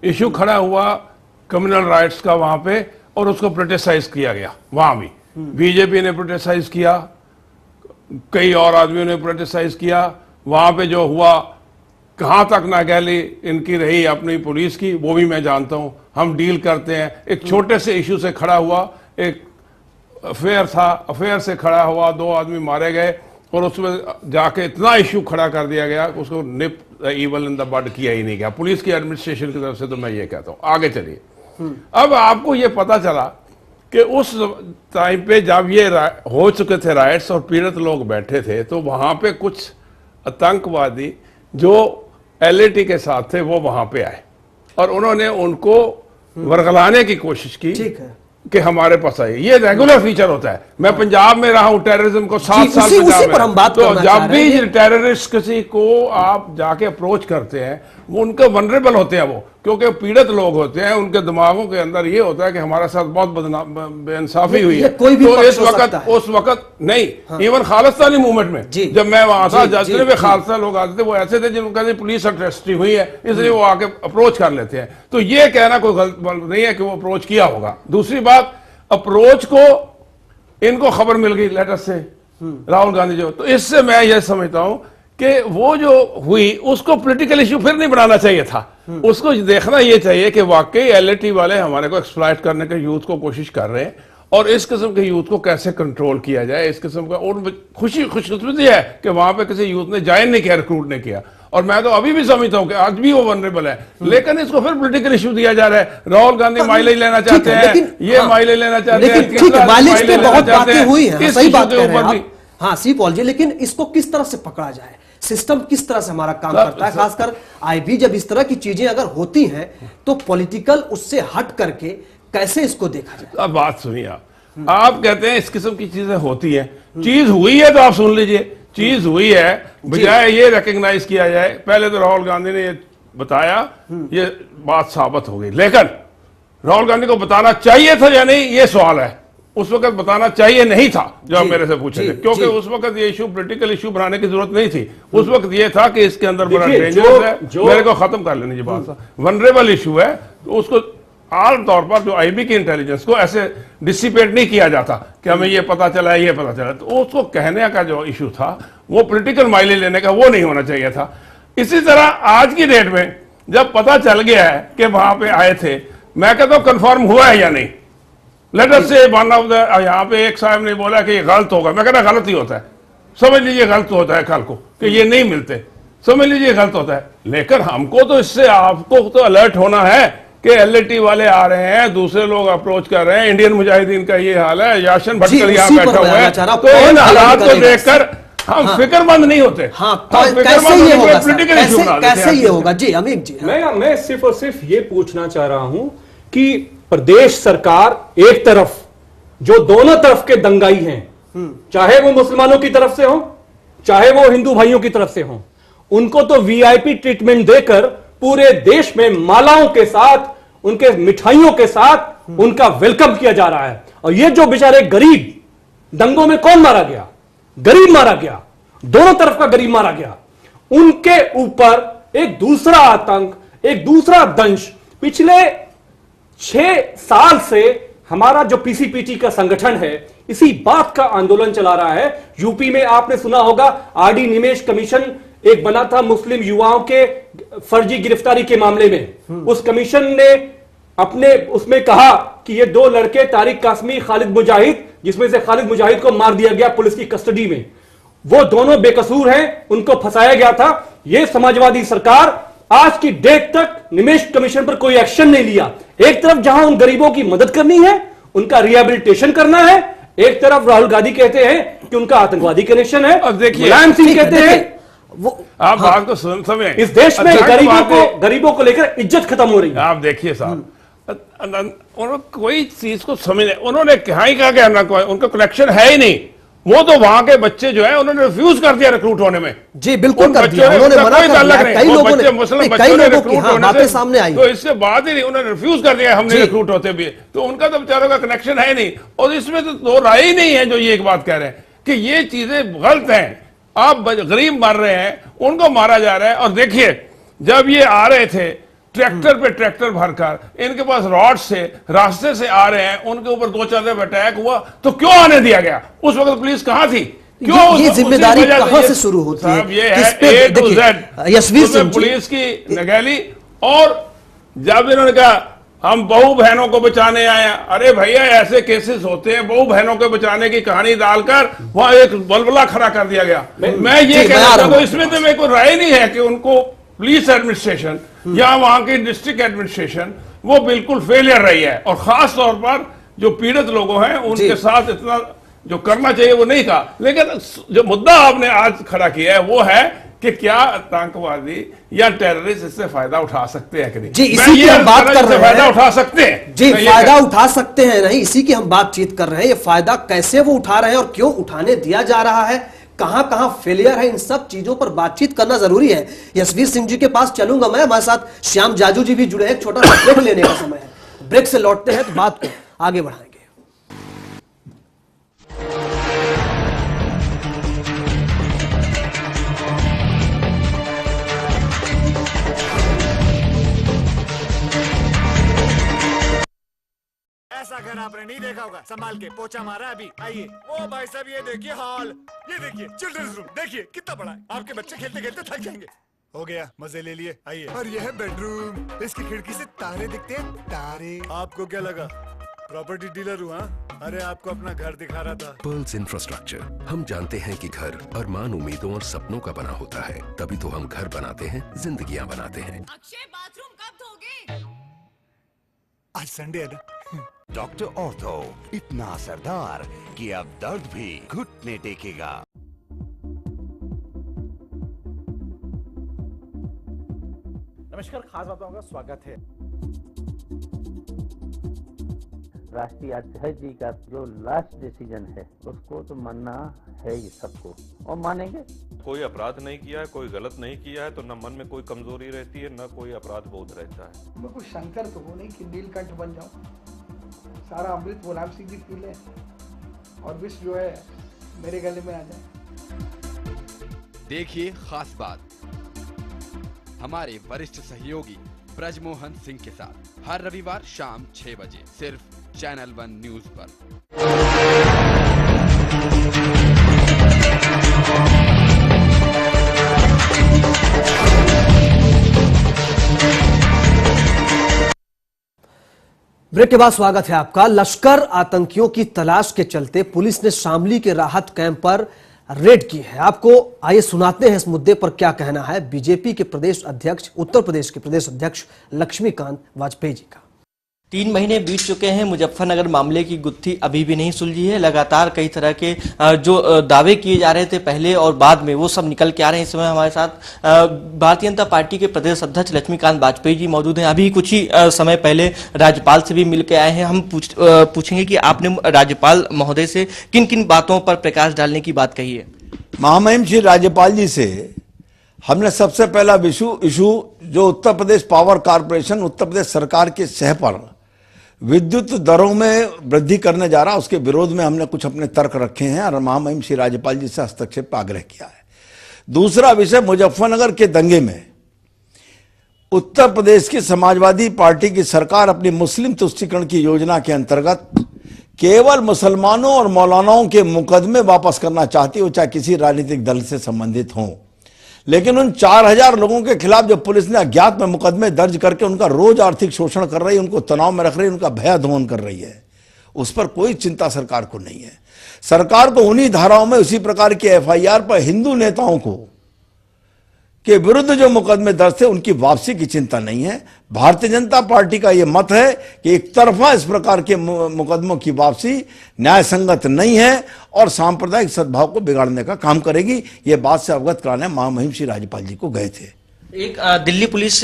इशू खड़ा हुआ कम्युनल राइट्स का वहां पे, और उसको पोलिटिसाइज किया गया। वहां भी बीजेपी ने पोलिटिसाइज किया, कई और आदमियों ने पोलिटिसाइज किया। वहां पे जो हुआ, कहां तक नागैली इनकी रही अपनी पुलिस की, वो भी मैं जानता हूं। हम डील करते हैं। एक छोटे से इशू से खड़ा हुआ, एक अफेयर था, अफेयर से खड़ा हुआ, 2 आदमी मारे गए, और उसमें जाके इतना इशू खड़ा कर दिया गया कि उसको निप इवल इन द बड किया ही नहीं गया पुलिस की एडमिनिस्ट्रेशन की तरफ से। तो मैं ये कहता हूं, आगे चलिए। अब आपको ये पता चला कि उस टाइम पे जब ये हो चुके थे राइट्स और पीड़ित लोग बैठे थे, तो वहां पे कुछ आतंकवादी जो एलएटी के साथ थे वो वहां पे आए और उन्होंने उनको वरगलाने की कोशिश की। ठीक है कि हमारे पास आए। ये रेगुलर फीचर होता है। मैं पंजाब में रहा हूं टेररिज्म को 7 साल पंजाब में, तो जब भी टेररिस्ट किसी को आप जाके अप्रोच करते हैं, वो उनके वनरेबल होते हैं, वो क्योंकि पीड़ित लोग होते हैं, उनके दिमागों के अंदर ये होता है कि हमारे साथ बहुत बेइंसाफी हुई है। कोई भी तो उस वक्त नहीं, इवन खालिस्तानी मूवमेंट में जब मैं वहां था, जितने भी खालसा लोग आते थे वो ऐसे थे जिनको कहते पुलिस अरेस्ट हुई है, इसलिए वो आके अप्रोच कर लेते हैं। तो ये कहना कोई गलत नहीं है कि वो अप्रोच किया होगा। दूसरी बात, अप्रोच को इनको खबर मिल गई लेटर से, राहुल गांधी जो, तो इससे मैं ये समझता हूं कि वो जो हुई उसको पॉलिटिकल इशू फिर नहीं बनाना चाहिए था। उसको देखना ये चाहिए कि वाकई एलएटी वाले हमारे को एक्सप्लॉइट करने के यूथ को कोशिश कर रहे हैं, और इस किस्म के यूथ को कैसे कंट्रोल किया जाए, इस किस्म का। और खुशकिस्मती है कि वहां पे किसी यूथ ने ज्वाइन नहीं किया, रिक्रूट नहीं किया। और मैं तो अभी भी समझता हूं कि आज भी वो वनरेबल है, लेकिन इसको फिर पॉलिटिकल इशू दिया जा रहा है। राहुल गांधी माइलेज लेना चाहते हैं, ये माइलेज लेना चाहते हैं, माइलेज पे बहुत बातें हुई हैं, सही बात कह रहे हैं। हाँ सी पॉल जी, लेकिन इसको किस तरह से पकड़ा जाए, सिस्टम किस तरह से हमारा काम करता है, खासकर आईबी जब इस तरह की चीजें अगर होती हैं तो पॉलिटिकल उससे हट करके कैसे इसको देखा जाए? अब बात सुनिए, आप कहते हैं इस किस्म की चीजें होती हैं, चीज हुई है तो आप सुन लीजिए। चीज हुई है, बजाय ये रिकग्नाइज किया जाए। पहले तो राहुल गांधी ने ये बताया, ये बात साबित हो गई, लेकिन राहुल गांधी को बताना चाहिए था या नहीं, ये सवाल है। उस वक्त बताना चाहिए नहीं था, जो आप मेरे से पूछे थे, क्योंकि उस वक्त ये इशू पॉलिटिकल इशू बनाने की जरूरत नहीं थी। उस वक्त ये था कि इसके अंदर बड़ा डेंजरस है, मेरे को खत्म कर लेने की बात, वनरेबल इशू है, तो उसको आमतौर पर जो आईबी की इंटेलिजेंस को ऐसे डिसिपेट नहीं किया जाता कि हमें ये पता चला है, ये पता चला। तो उसको कहने का जो इशू था वो पॉलिटिकल माइलेज लेने का, वो नहीं होना चाहिए था। इसी तरह आज की डेट में जब पता चल गया है कि वहां पे आए थे, मैं कहता हूं कंफर्म हुआ है या नहीं। लेट अस से वन ऑफ द, यहाँ पे एक साहब ने बोला कि ये गलत होगा, मैं कहता गलत ही होता है, समझ लीजिए गलत होता है कल को कि ये नहीं मिलते, समझ लीजिए गलत होता है। लेकिन हमको तो इससे आपको तो अलर्ट होना है कि एलएटी वाले आ रहे हैं, दूसरे लोग अप्रोच कर रहे हैं, इंडियन मुजाहिदीन का ये हाल है, याशन भटकल यहाँ बैठा हुआ है, तो इन हालात को देखकर हम फिक्रमंद नहीं होते। कैसे ये होगा जी अमीर जी? मैं सिर्फ और सिर्फ ये पूछना चाह रहा हूं कि प्रदेश सरकार एक तरफ जो दोनों तरफ के दंगाई हैं, चाहे वो मुसलमानों की तरफ से हो, चाहे वो हिंदू भाइयों की तरफ से हो, उनको तो वीआईपी ट्रीटमेंट देकर पूरे देश में मालाओं के साथ, उनके मिठाइयों के साथ उनका वेलकम किया जा रहा है। और ये जो बेचारे गरीब, दंगों में कौन मारा गया? गरीब मारा गया, दोनों तरफ का गरीब मारा गया। उनके ऊपर एक दूसरा आतंक, एक दूसरा दंश पिछले 6 साल से हमारा जो पीसीपीटी का संगठन है इसी बात का आंदोलन चला रहा है। यूपी में आपने सुना होगा आरडी निमेश कमीशन एक बना था मुस्लिम युवाओं के फर्जी गिरफ्तारी के मामले में। उस कमीशन ने अपने उसमें कहा कि ये 2 लड़के तारिक कासमी, खालिद मुजाहिद, जिसमें से खालिद मुजाहिद को मार दिया गया पुलिस की कस्टडी में, वो दोनों बेकसूर हैं, उनको फंसाया गया था। ये समाजवादी सरकार आज की डेट तक निमेश कमीशन पर कोई एक्शन नहीं लिया। एक तरफ जहां उन गरीबों की मदद करनी है, उनका रिहेबिलिटेशन करना है, एक तरफ राहुल गांधी कहते हैं कि उनका आतंकवादी कनेक्शन है। अब देखिए, मुलायम सिंह कहते हैं वो आप बात को समझें। इस देश में गरीबों को लेकर इज्जत खत्म हो रही है। आप देखिए साहब, उन्होंने कोई चीज को समझ, उन्होंने कहा ही कहा कि उनका कनेक्शन है ही नहीं। वो तो वहां के बच्चे जो है उन्होंने रिफ्यूज कर दिया रिक्रूट होने में। जी बिल्कुल कर दिया, उन्होंने मना कर दिया। कई लोगों ने, कई लोगों की बातें सामने आई, तो इससे बात ही नहीं, उन्होंने रिफ्यूज कर दिया हमने रिक्रूट होते भी। तो उनका तो बेचारों का कनेक्शन है नहीं, और इसमें तो दो राय ही नहीं है जो ये एक बात कह रहे हैं कि ये चीजें गलत हैं। आप गरीब मर रहे हैं, उनको मारा जा रहा है। और देखिए, जब ये आ रहे थे ट्रैक्टर पे ट्रैक्टर भरकर, इनके पास रॉड से रास्ते से आ रहे हैं, उनके ऊपर 2-4 दफे अटैक हुआ, तो क्यों आने दिया गया? उस वक्त पुलिस कहां थी? क्यों? ये जिम्मेदारी कहां से शुरू होती है? ये है A to Z Yashveer Singh police की नगेली। और जब इन्होंने कहा हम बहू बहनों को बचाने आए हैं, अरे भैया ऐसे केसेस होते हैं, बहू बहनों को बचाने की कहानी डालकर वहां एक बलबला खड़ा कर दिया गया। मैं ये कहना चाहता हूं, इसमें तो मेरे को राय नहीं है कि उनको पुलिस एडमिनिस्ट्रेशन या वहां की डिस्ट्रिक्ट एडमिनिस्ट्रेशन वो बिल्कुल फेलियर रही है। और खास तौर पर जो पीड़ित लोग हैं उनके साथ इतना जो करना चाहिए वो नहीं कहा। लेकिन जो मुद्दा आपने आज खड़ा किया है वो है कि क्या आतंकवादी या टेररिस्ट इससे फायदा उठा सकते हैं कि नहीं? जी, इसी की हम बात कर रहे हैं। फायदा उठा सकते हैं जी, फायदा उठा सकते हैं नहीं, इसी की हम बातचीत कर रहे हैं। ये फायदा कैसे वो उठा रहे हैं और क्यों उठाने दिया जा रहा है, कहां कहां फेलियर है, इन सब चीजों पर बातचीत करना जरूरी है। यशवीर सिंह जी के पास चलूंगा मैं, हमारे साथ श्याम जाजू जी भी जुड़े हैं। छोटा सा ब्रेक लेने का समय है, ब्रेक से लौटते हैं तो बात को आगे बढ़ाएंगे। ऐसा घर आपने नहीं देखा होगा, संभाल के पोछा मारा अभी। आइए, वो भाई साहब ये देखिए हॉल, ये देखिए चिल्ड्रंस रूम, देखिए कितना बड़ा है। आपके बच्चे खेलते खेलते थक जाएंगे। हो गया, मजे ले लिए। आइए, और यह है बेडरूम, इसकी खिड़की से तारे दिखते हैं, तारे। आपको क्या लगा प्रॉपर्टी डीलर हूँ? अरे आपको अपना घर दिखा रहा था। पर्ल्स इंफ्रास्ट्रक्चर, हम जानते हैं कि घर अरमान, उम्मीदों और सपनों का बना होता है, तभी तो हम घर बनाते हैं, जिंदगियां बनाते हैं। अक्षय बाथरूम कब धोगे? आज संडे है ना। डॉक्टर ऑर्थो, इतना असरदार कि अब दर्द भी घुटने टेकेगा। नमस्कार, खास बातों का स्वागत है। राष्ट्रीय अध्यक्ष जी का जो लास्ट डिसीजन है उसको तो मानना है ही सबको, और मानेंगे। कोई अपराध नहीं किया है, कोई गलत नहीं किया है, तो न मन में कोई कमजोरी रहती है, न कोई अपराध बोध रहता है। मैं कुछ शंकर तो हूँ नहीं कि नीलकंठ बन जाऊँ। सारा अमृत मुलायम सिंह भी पी ले और विष जो है मेरे गले में आ जाए। देखिए खास बात हमारे वरिष्ठ सहयोगी ब्रजमोहन सिंह के साथ हर रविवार शाम 6 बजे सिर्फ चैनल 1 न्यूज पर। ब्रेक के बाद स्वागत है आपका। लश्कर आतंकियों की तलाश के चलते पुलिस ने शामली के राहत कैंप पर रेड की है। आपको आइए सुनाते हैं इस मुद्दे पर क्या कहना है बीजेपी के प्रदेश अध्यक्ष, उत्तर प्रदेश के प्रदेश अध्यक्ष लक्ष्मीकांत वाजपेयी जी का। 3 महीने बीत चुके हैं, मुजफ्फरनगर मामले की गुत्थी अभी भी नहीं सुलझी है। लगातार कई तरह के जो दावे किए जा रहे थे पहले और बाद में, वो सब निकल के आ रहे हैं। इस समय हमारे साथ भारतीय जनता पार्टी के प्रदेश अध्यक्ष लक्ष्मीकांत वाजपेयी जी मौजूद हैं। अभी कुछ ही समय पहले राज्यपाल से भी मिल के आए हैं। हम पूछेंगे कि आपने राज्यपाल महोदय से किन किन बातों पर प्रकाश डालने की बात कही है। महामहिम श्री राज्यपाल जी से हमने सबसे पहला इशू जो उत्तर प्रदेश पावर कारपोरेशन, उत्तर प्रदेश सरकार के सह पर विद्युत दरों में वृद्धि करने जा रहा, उसके विरोध में हमने कुछ अपने तर्क रखे हैं और महामहिम श्री राज्यपाल जी से हस्तक्षेप का आग्रह किया है। दूसरा विषय, मुजफ्फरनगर के दंगे में उत्तर प्रदेश की समाजवादी पार्टी की सरकार अपनी मुस्लिम तुष्टीकरण की योजना के अंतर्गत केवल मुसलमानों और मौलानाओं के मुकदमे वापस करना चाहती हो, चाहे किसी राजनीतिक दल से संबंधित हों। लेकिन उन 4000 लोगों के खिलाफ जो पुलिस ने अज्ञात में मुकदमे दर्ज करके उनका रोज आर्थिक शोषण कर रही है, उनको तनाव में रख रही है, उनका भय दोहन कर रही है, उस पर कोई चिंता सरकार को नहीं है। सरकार को उन्हीं धाराओं में उसी प्रकार की एफआईआर पर हिंदू नेताओं को के विरुद्ध जो मुकदमे दर्ज थे उनकी वापसी की चिंता नहीं है। भारतीय जनता पार्टी का यह मत है कि एक तरफा इस प्रकार के मुकदमों की वापसी न्याय संगत नहीं है और सांप्रदायिक सद्भाव को बिगाड़ने का काम करेगी। ये बात से अवगत कराने महामहिम श्री राज्यपाल जी को गए थे। एक दिल्ली पुलिस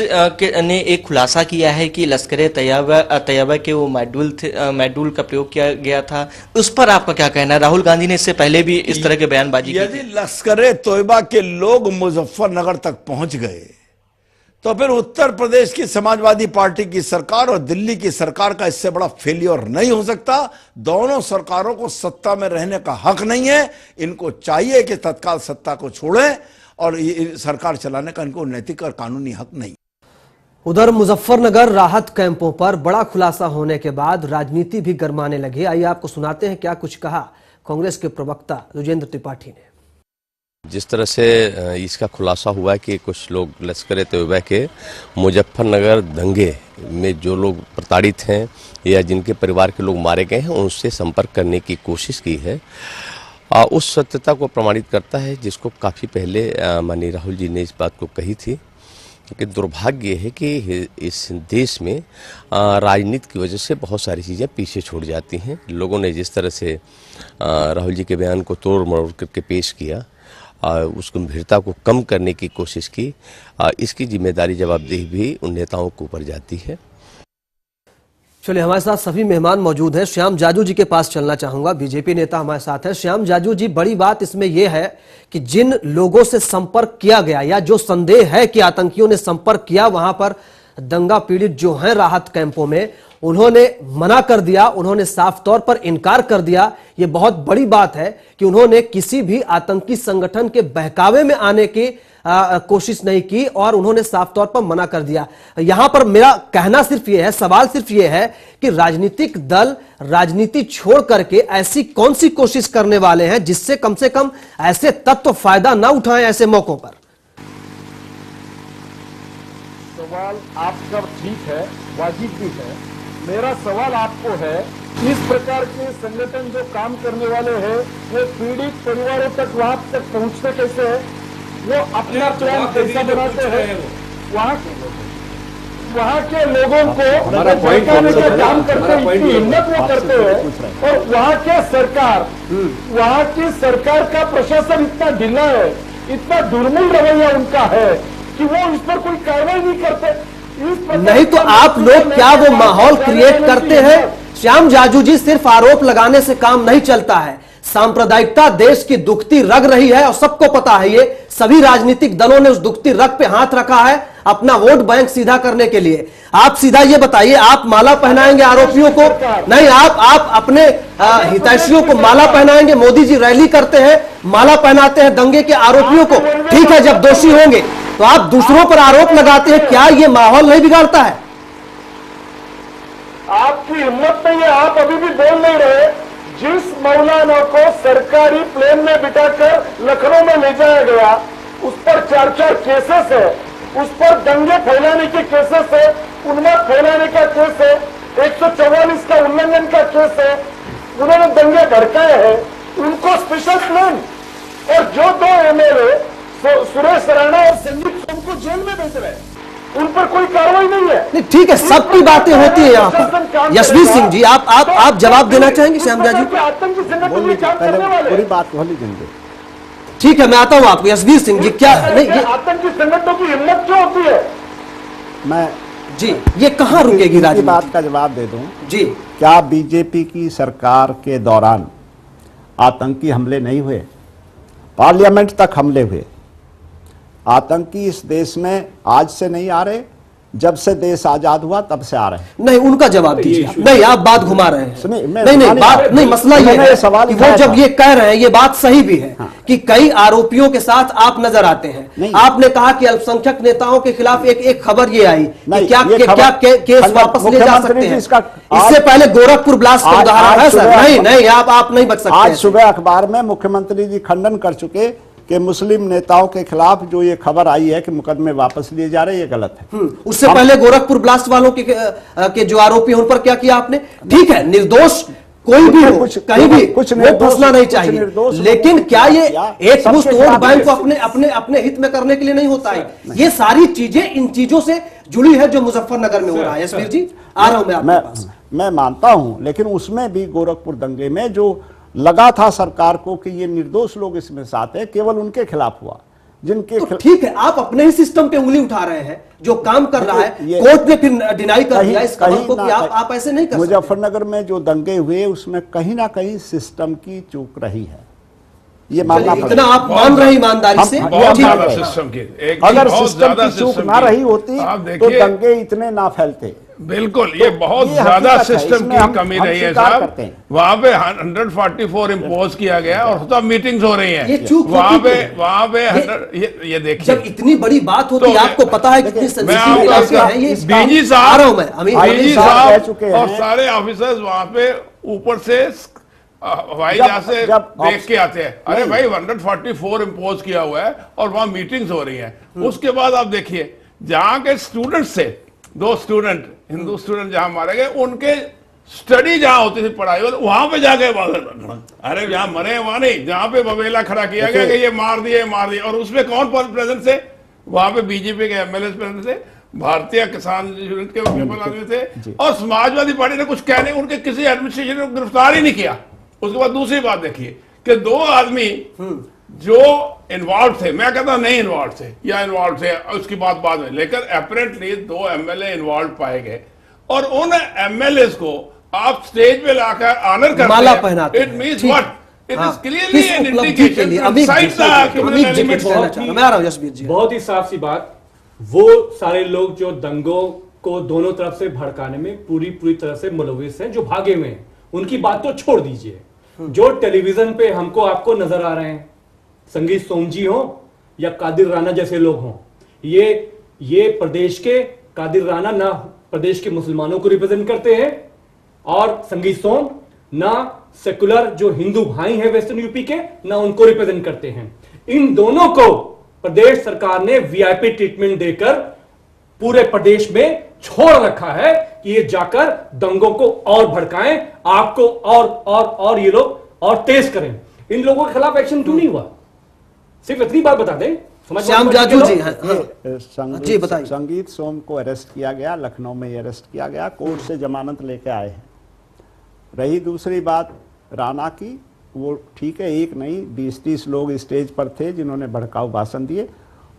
ने एक खुलासा किया है कि लश्कर तैयबा के वो मॉड्यूल का प्रयोग किया गया था, उस पर आपका क्या कहना है? राहुल गांधी ने इससे पहले भी इस तरह के बयानबाजी की थी। यदि लश्कर तैयबा के लोग मुजफ्फरनगर तक पहुंच गए तो फिर उत्तर प्रदेश की समाजवादी पार्टी की सरकार और दिल्ली की सरकार का इससे बड़ा फेलियर नहीं हो सकता। दोनों सरकारों को सत्ता में रहने का हक नहीं है। इनको चाहिए कि तत्काल सत्ता को छोड़ें और सरकार चलाने का इनको नैतिक और कानूनी हक नहीं। उधर मुजफ्फरनगर राहत कैंपों पर बड़ा खुलासा होने के बाद राजनीति भी गरमाने लगी। आइए आपको सुनाते हैं क्या कुछ कहा कांग्रेस के प्रवक्ता योगेंद्र त्रिपाठी ने। जिस तरह से इसका खुलासा हुआ है कि कुछ लोग लश्कर तैयबा के मुजफ्फरनगर दंगे में जो लोग प्रताड़ित हैं या जिनके परिवार के लोग मारे गए हैं उनसे संपर्क करने की कोशिश की है, उस सत्यता को प्रमाणित करता है जिसको काफ़ी पहले माननीय राहुल जी ने इस बात को कही थी कि दुर्भाग्य है कि इस देश में राजनीति की वजह से बहुत सारी चीज़ें पीछे छूट जाती हैं। लोगों ने जिस तरह से राहुल जी के बयान को तोड़ मरोड़ करके पेश किया, उस गंभीरता को कम करने की कोशिश की, इसकी जिम्मेदारी जवाबदेही भी उन नेताओं के ऊपर जाती है। चलिए, हमारे साथ सभी मेहमान मौजूद हैं। श्याम जाजू जी के पास चलना चाहूंगा, बीजेपी नेता हमारे साथ हैं। श्याम जाजू जी, बड़ी बात इसमें यह है कि जिन लोगों से संपर्क किया गया या जो संदेह है कि आतंकियों ने संपर्क किया, वहां पर दंगा पीड़ित जो हैं राहत कैंपों में, उन्होंने मना कर दिया, उन्होंने साफ तौर पर इनकार कर दिया। यह बहुत बड़ी बात है कि उन्होंने किसी भी आतंकी संगठन के बहकावे में आने की कोशिश नहीं की और उन्होंने साफ तौर पर मना कर दिया। यहां पर मेरा कहना सिर्फ यह है, सवाल सिर्फ यह है कि राजनीतिक दल राजनीति छोड़ करके ऐसी कौन सी कोशिश करने वाले हैं जिससे कम से कम ऐसे तत्व फायदा ना उठाएं ऐसे मौकों पर। सवाल आपका ठीक है, वाजिब भी है। मेरा सवाल आपको है, इस प्रकार के संगठन जो काम करने वाले हैं वो पीड़ित परिवारों तक वहां तक पहुंचते कैसे है? वो अपना प्लान कैसा बनाते हैं? वहाँ के लोगों को भड़काने का काम करते हैं, इतनी हिम्मत वो करते हैं। और वहाँ की सरकार का प्रशासन इतना ढीला है, इतना दुर्मूल रवैया उनका है कि वो इस पर कोई कार्रवाई नहीं करते। नहीं तो आप लोग क्या वो माहौल क्रिएट करते हैं? श्याम जाजू जी, सिर्फ आरोप लगाने से काम नहीं चलता है। सांप्रदायिकता देश की दुखती रग रही है और सबको पता है। ये सभी राजनीतिक दलों ने उस दुखती रग पे हाथ रखा है अपना वोट बैंक सीधा करने के लिए। आप सीधा ये बताइए, आप माला पहनाएंगे आरोपियों को? नहीं, आप अपने हितैषियों को माला पहनाएंगे? मोदी जी रैली करते हैं, माला पहनाते हैं दंगे के आरोपियों को। ठीक है, जब दोषी होंगे तो आप दूसरों पर आरोप लगाते हैं। क्या ये माहौल नहीं बिगाड़ता है? आपकी हिम्मत नहीं है, आप अभी भी बोल नहीं रहे। जिस मौलाना को सरकारी प्लेन में बिठाकर लखनऊ में ले जाया गया, उस पर 4 केसेस है, उस पर दंगे फैलाने के केसेस है, उन्माद फैलाने का केस है, 144 का उल्लंघन का केस है, उन्होंने दंगे भड़काए हैं, उनको स्पेशल प्लेन। और जो 2 MLA सुरेश राणा और संदीप सोम को जेल में भेज रहे हैं, उन पर कोई कार्रवाई नहीं है। नहीं, ठीक है, सबकी बातें होती है यहाँ पर। यशवीर सिंह जी, आप जवाब देना चाहेंगे? श्याम जाजू, पूरी बात बोली देंगे। ठीक है, मैं आता हूँ आपको। यशवीर सिंह जी, क्या नहीं आतंकी संगठनों की हिम्मत क्यों होती है? मैं जी, ये कहाँ रुकेगी राजनीति? बात का जवाब दे दूं जी। क्या बीजेपी की सरकार के दौरान आतंकी हमले नहीं हुए? पार्लियामेंट तक हमले हुए। आतंकी इस देश में आज से नहीं आ रहे, जब से देश आजाद हुआ तब से आ रहे हैं। नहीं, उनका जवाब दीजिए। नहीं, आप बात घुमा रहे हैं। नहीं, बात नहीं, मसला ये है कि वो जब ये कह रहे हैं, ये बात सही भी है कि कई आरोपियों के साथ आप नजर आते हैं। आपने कहा कि अल्पसंख्यक नेताओं के खिलाफ एक खबर ये आई कि क्या केस वापस ले जा सकते हैं। इससे पहले गोरखपुर ब्लास्ट का उदाहरण है सर। नहीं, आप नहीं बच सकते। आज सुबह अखबार में मुख्यमंत्री जी खंडन कर चुके कि मुस्लिम नेताओं के खिलाफ जो ये खबर आई है कि मुकदमे वापस लिए जा रहे हैं, ये गलत है। उससे पहले गोरखपुर ब्लास्ट वालों के जो आरोपी हैं उन पर क्या किया आपने? ठीक है, निर्दोष कोई भी हो, कहीं भी कुछ वो फंसना नहीं चाहिए। लेकिन क्या ये एक मुश्त वोट बैंक को अपने अपने अपने हित में करने के लिए नहीं होता है? ये सारी चीजें इन चीजों से जुड़ी है जो मुजफ्फरनगर में हो रहा है। यशवीर जी, आ रहा हूं मैं आपके पास। मैं मानता हूं, लेकिन उसमें भी गोरखपुर दंगे में जो लगा था सरकार को कि ये निर्दोष लोग इसमें साथ है, केवल उनके खिलाफ हुआ जिनके तो ठीक है, आप अपने ही सिस्टम पे उंगली उठा रहे हैं जो काम कर रहा है। कोर्ट ने फिर डिनाई कर दिया इस खबर को कि आप ऐसे नहीं कर सकते। मुजफ्फरनगर में जो दंगे हुए उसमें कहीं ना कहीं सिस्टम की चूक रही है, ये मानना पड़ेगा। इतना आप मान रहे ईमानदारी से? अगर सिस्टम की चूक ना रही होती तो दंगे इतने ना फैलते। बिल्कुल, ये बहुत ज्यादा सिस्टम की कमी रही है साहब। वहां पे 144 इम्पोज किया गया और तब मीटिंग्स हो रही हैं वहां पे ये देखिए, जब इतनी बड़ी बात होती है, आपको पता है कितनी सेंसिटिव इलाके हैं ये। बीजी साहब और सारे ऑफिसर्स वहां पे ऊपर से हवाई जहाज से देख के आते हैं। अरे भाई 144 इम्पोज किया हुआ है और वहां मीटिंग्स हो रही हैं। उसके बाद आप देखिए, जहां के स्टूडेंट्स थे, 2 स्टूडेंट हिंदू स्टूडेंट जहां मारे गए, उनके स्टडी जहां होती थी पढ़ाई, वहां पे जाके अरे जहां मरे वहां नहीं, जहां पे बवेला खड़ा किया गया कि ये मार दिए। और उसमें कौन प्रेजेंट थे? वहां पे बीजेपी के एमएलए प्रेजेंट थे, भारतीय किसान यूनिट के आदमी थे, और समाजवादी पार्टी ने कुछ कहने, उनके किसी एडमिनिस्ट्रेशन ने गिरफ्तार ही नहीं किया। उसके बाद दूसरी बात देखिए कि 2 आदमी जो इन्वॉल्व थे, मैं कहता नहीं इन्वॉल्व थे या इन्वॉल्व थे, उसकी बात बाद में, लेकिन अपेरेंटली 2 एमएलए इन्वॉल्व पाए गए और उन एमएलए को आप स्टेज पे लाकर ऑनर करते माला पहनाते हैं। It means what? It is clearly an indication inside the criminal elements. मैं आ रहा हूं यशवीर जी। बहुत ही साफ सी बात, वो सारे लोग जो दंगों को दोनों तरफ से भड़काने में पूरी तरह से मुलविस हैं, जो भागे हुए हैं, उनकी बात तो छोड़ दीजिए। जो टेलीविजन पे हमको आपको नजर आ रहे हैं, संगीत सोमजी हो या कादिर राणा जैसे लोग हों, ये प्रदेश के कादिर राणा ना प्रदेश के मुसलमानों को रिप्रेजेंट करते हैं, और संगीत सोम ना सेकुलर जो हिंदू भाई हैं वेस्टर्न यूपी के, ना उनको रिप्रेजेंट करते हैं। इन दोनों को प्रदेश सरकार ने वीआईपी ट्रीटमेंट देकर पूरे प्रदेश में छोड़ रखा है कि ये जाकर दंगों को और भड़काएं, आपको और ये लोग और तेज करें। इन लोगों के खिलाफ एक्शन क्यों नहीं हुआ? सिर्फ इतनी बात बता दें। श्याम जाजू जी, जी बताइए। संगीत सोम को अरेस्ट किया गया, लखनऊ में अरेस्ट किया गया, कोर्ट से जमानत लेके आए हैं। रही दूसरी बात राणा की, वो ठीक है, एक नहीं 20-30 लोग स्टेज पर थे जिन्होंने भड़काऊ भाषण दिए,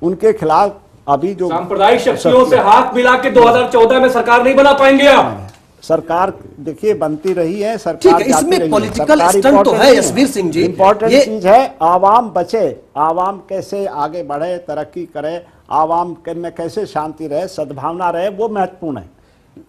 उनके खिलाफ अभी जो सांप्रदायिक शक्तियों से हाथ मिला के 2014 में सरकार नहीं बना पाएंगे आप। सरकार देखिए बनती रही है, सरकार ठीक है, इसमें पॉलिटिकल स्टंट तो है यशवीर सिंह जी। इंपॉर्टेंट चीज है आवाम बचे, आवाम कैसे आगे बढ़े, तरक्की करे, आवाम में कैसे शांति रहे, सद्भावना रहे, वो महत्वपूर्ण है।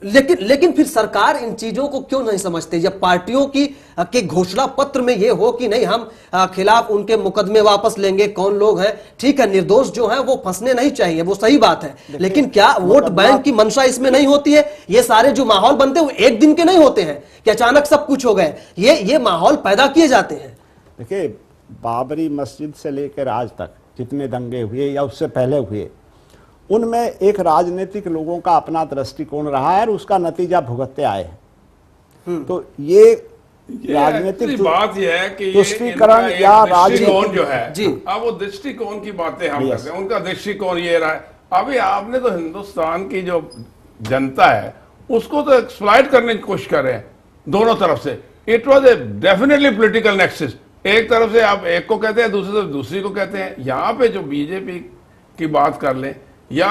लेकिन फिर सरकार इन चीजों को क्यों नहीं समझती? जब पार्टियों के घोषणा पत्र में ये हो कि नहीं हम खिलाफ उनके मुकदमे वापस लेंगे, कौन लोग हैं, ठीक है, निर्दोष जो हैं वो फंसने नहीं चाहिए, वो सही बात है, लेकिन क्या वोट बैंक की मंशा इसमें नहीं होती है? ये सारे जो माहौल बनते हैं वो एक दिन के नहीं होते हैं कि अचानक सब कुछ हो गए, ये माहौल पैदा किए जाते हैं। देखिए, बाबरी मस्जिद से लेकर आज तक जितने दंगे हुए या उससे पहले हुए, उनमें एक राजनीतिक लोगों का अपना दृष्टिकोण रहा है और उसका नतीजा भुगतते आए हैं। तो ये राजनीतिक बात यह है कि तुष्टीकरण या दृष्टिकोण जो है, अब वो दृष्टिकोण की बातें हम करते हैं, उनका दृष्टिकोण ये रहा है। अभी आपने तो हिंदुस्तान की जो जनता है उसको तो एक्सप्लॉइट करने की कोशिश कर रहे हैं दोनों तरफ से। It was a definitely political nexus, एक तरफ से आप एक को कहते हैं, दूसरी तरफ दूसरी को कहते हैं। यहाँ पे जो बीजेपी की बात कर लें या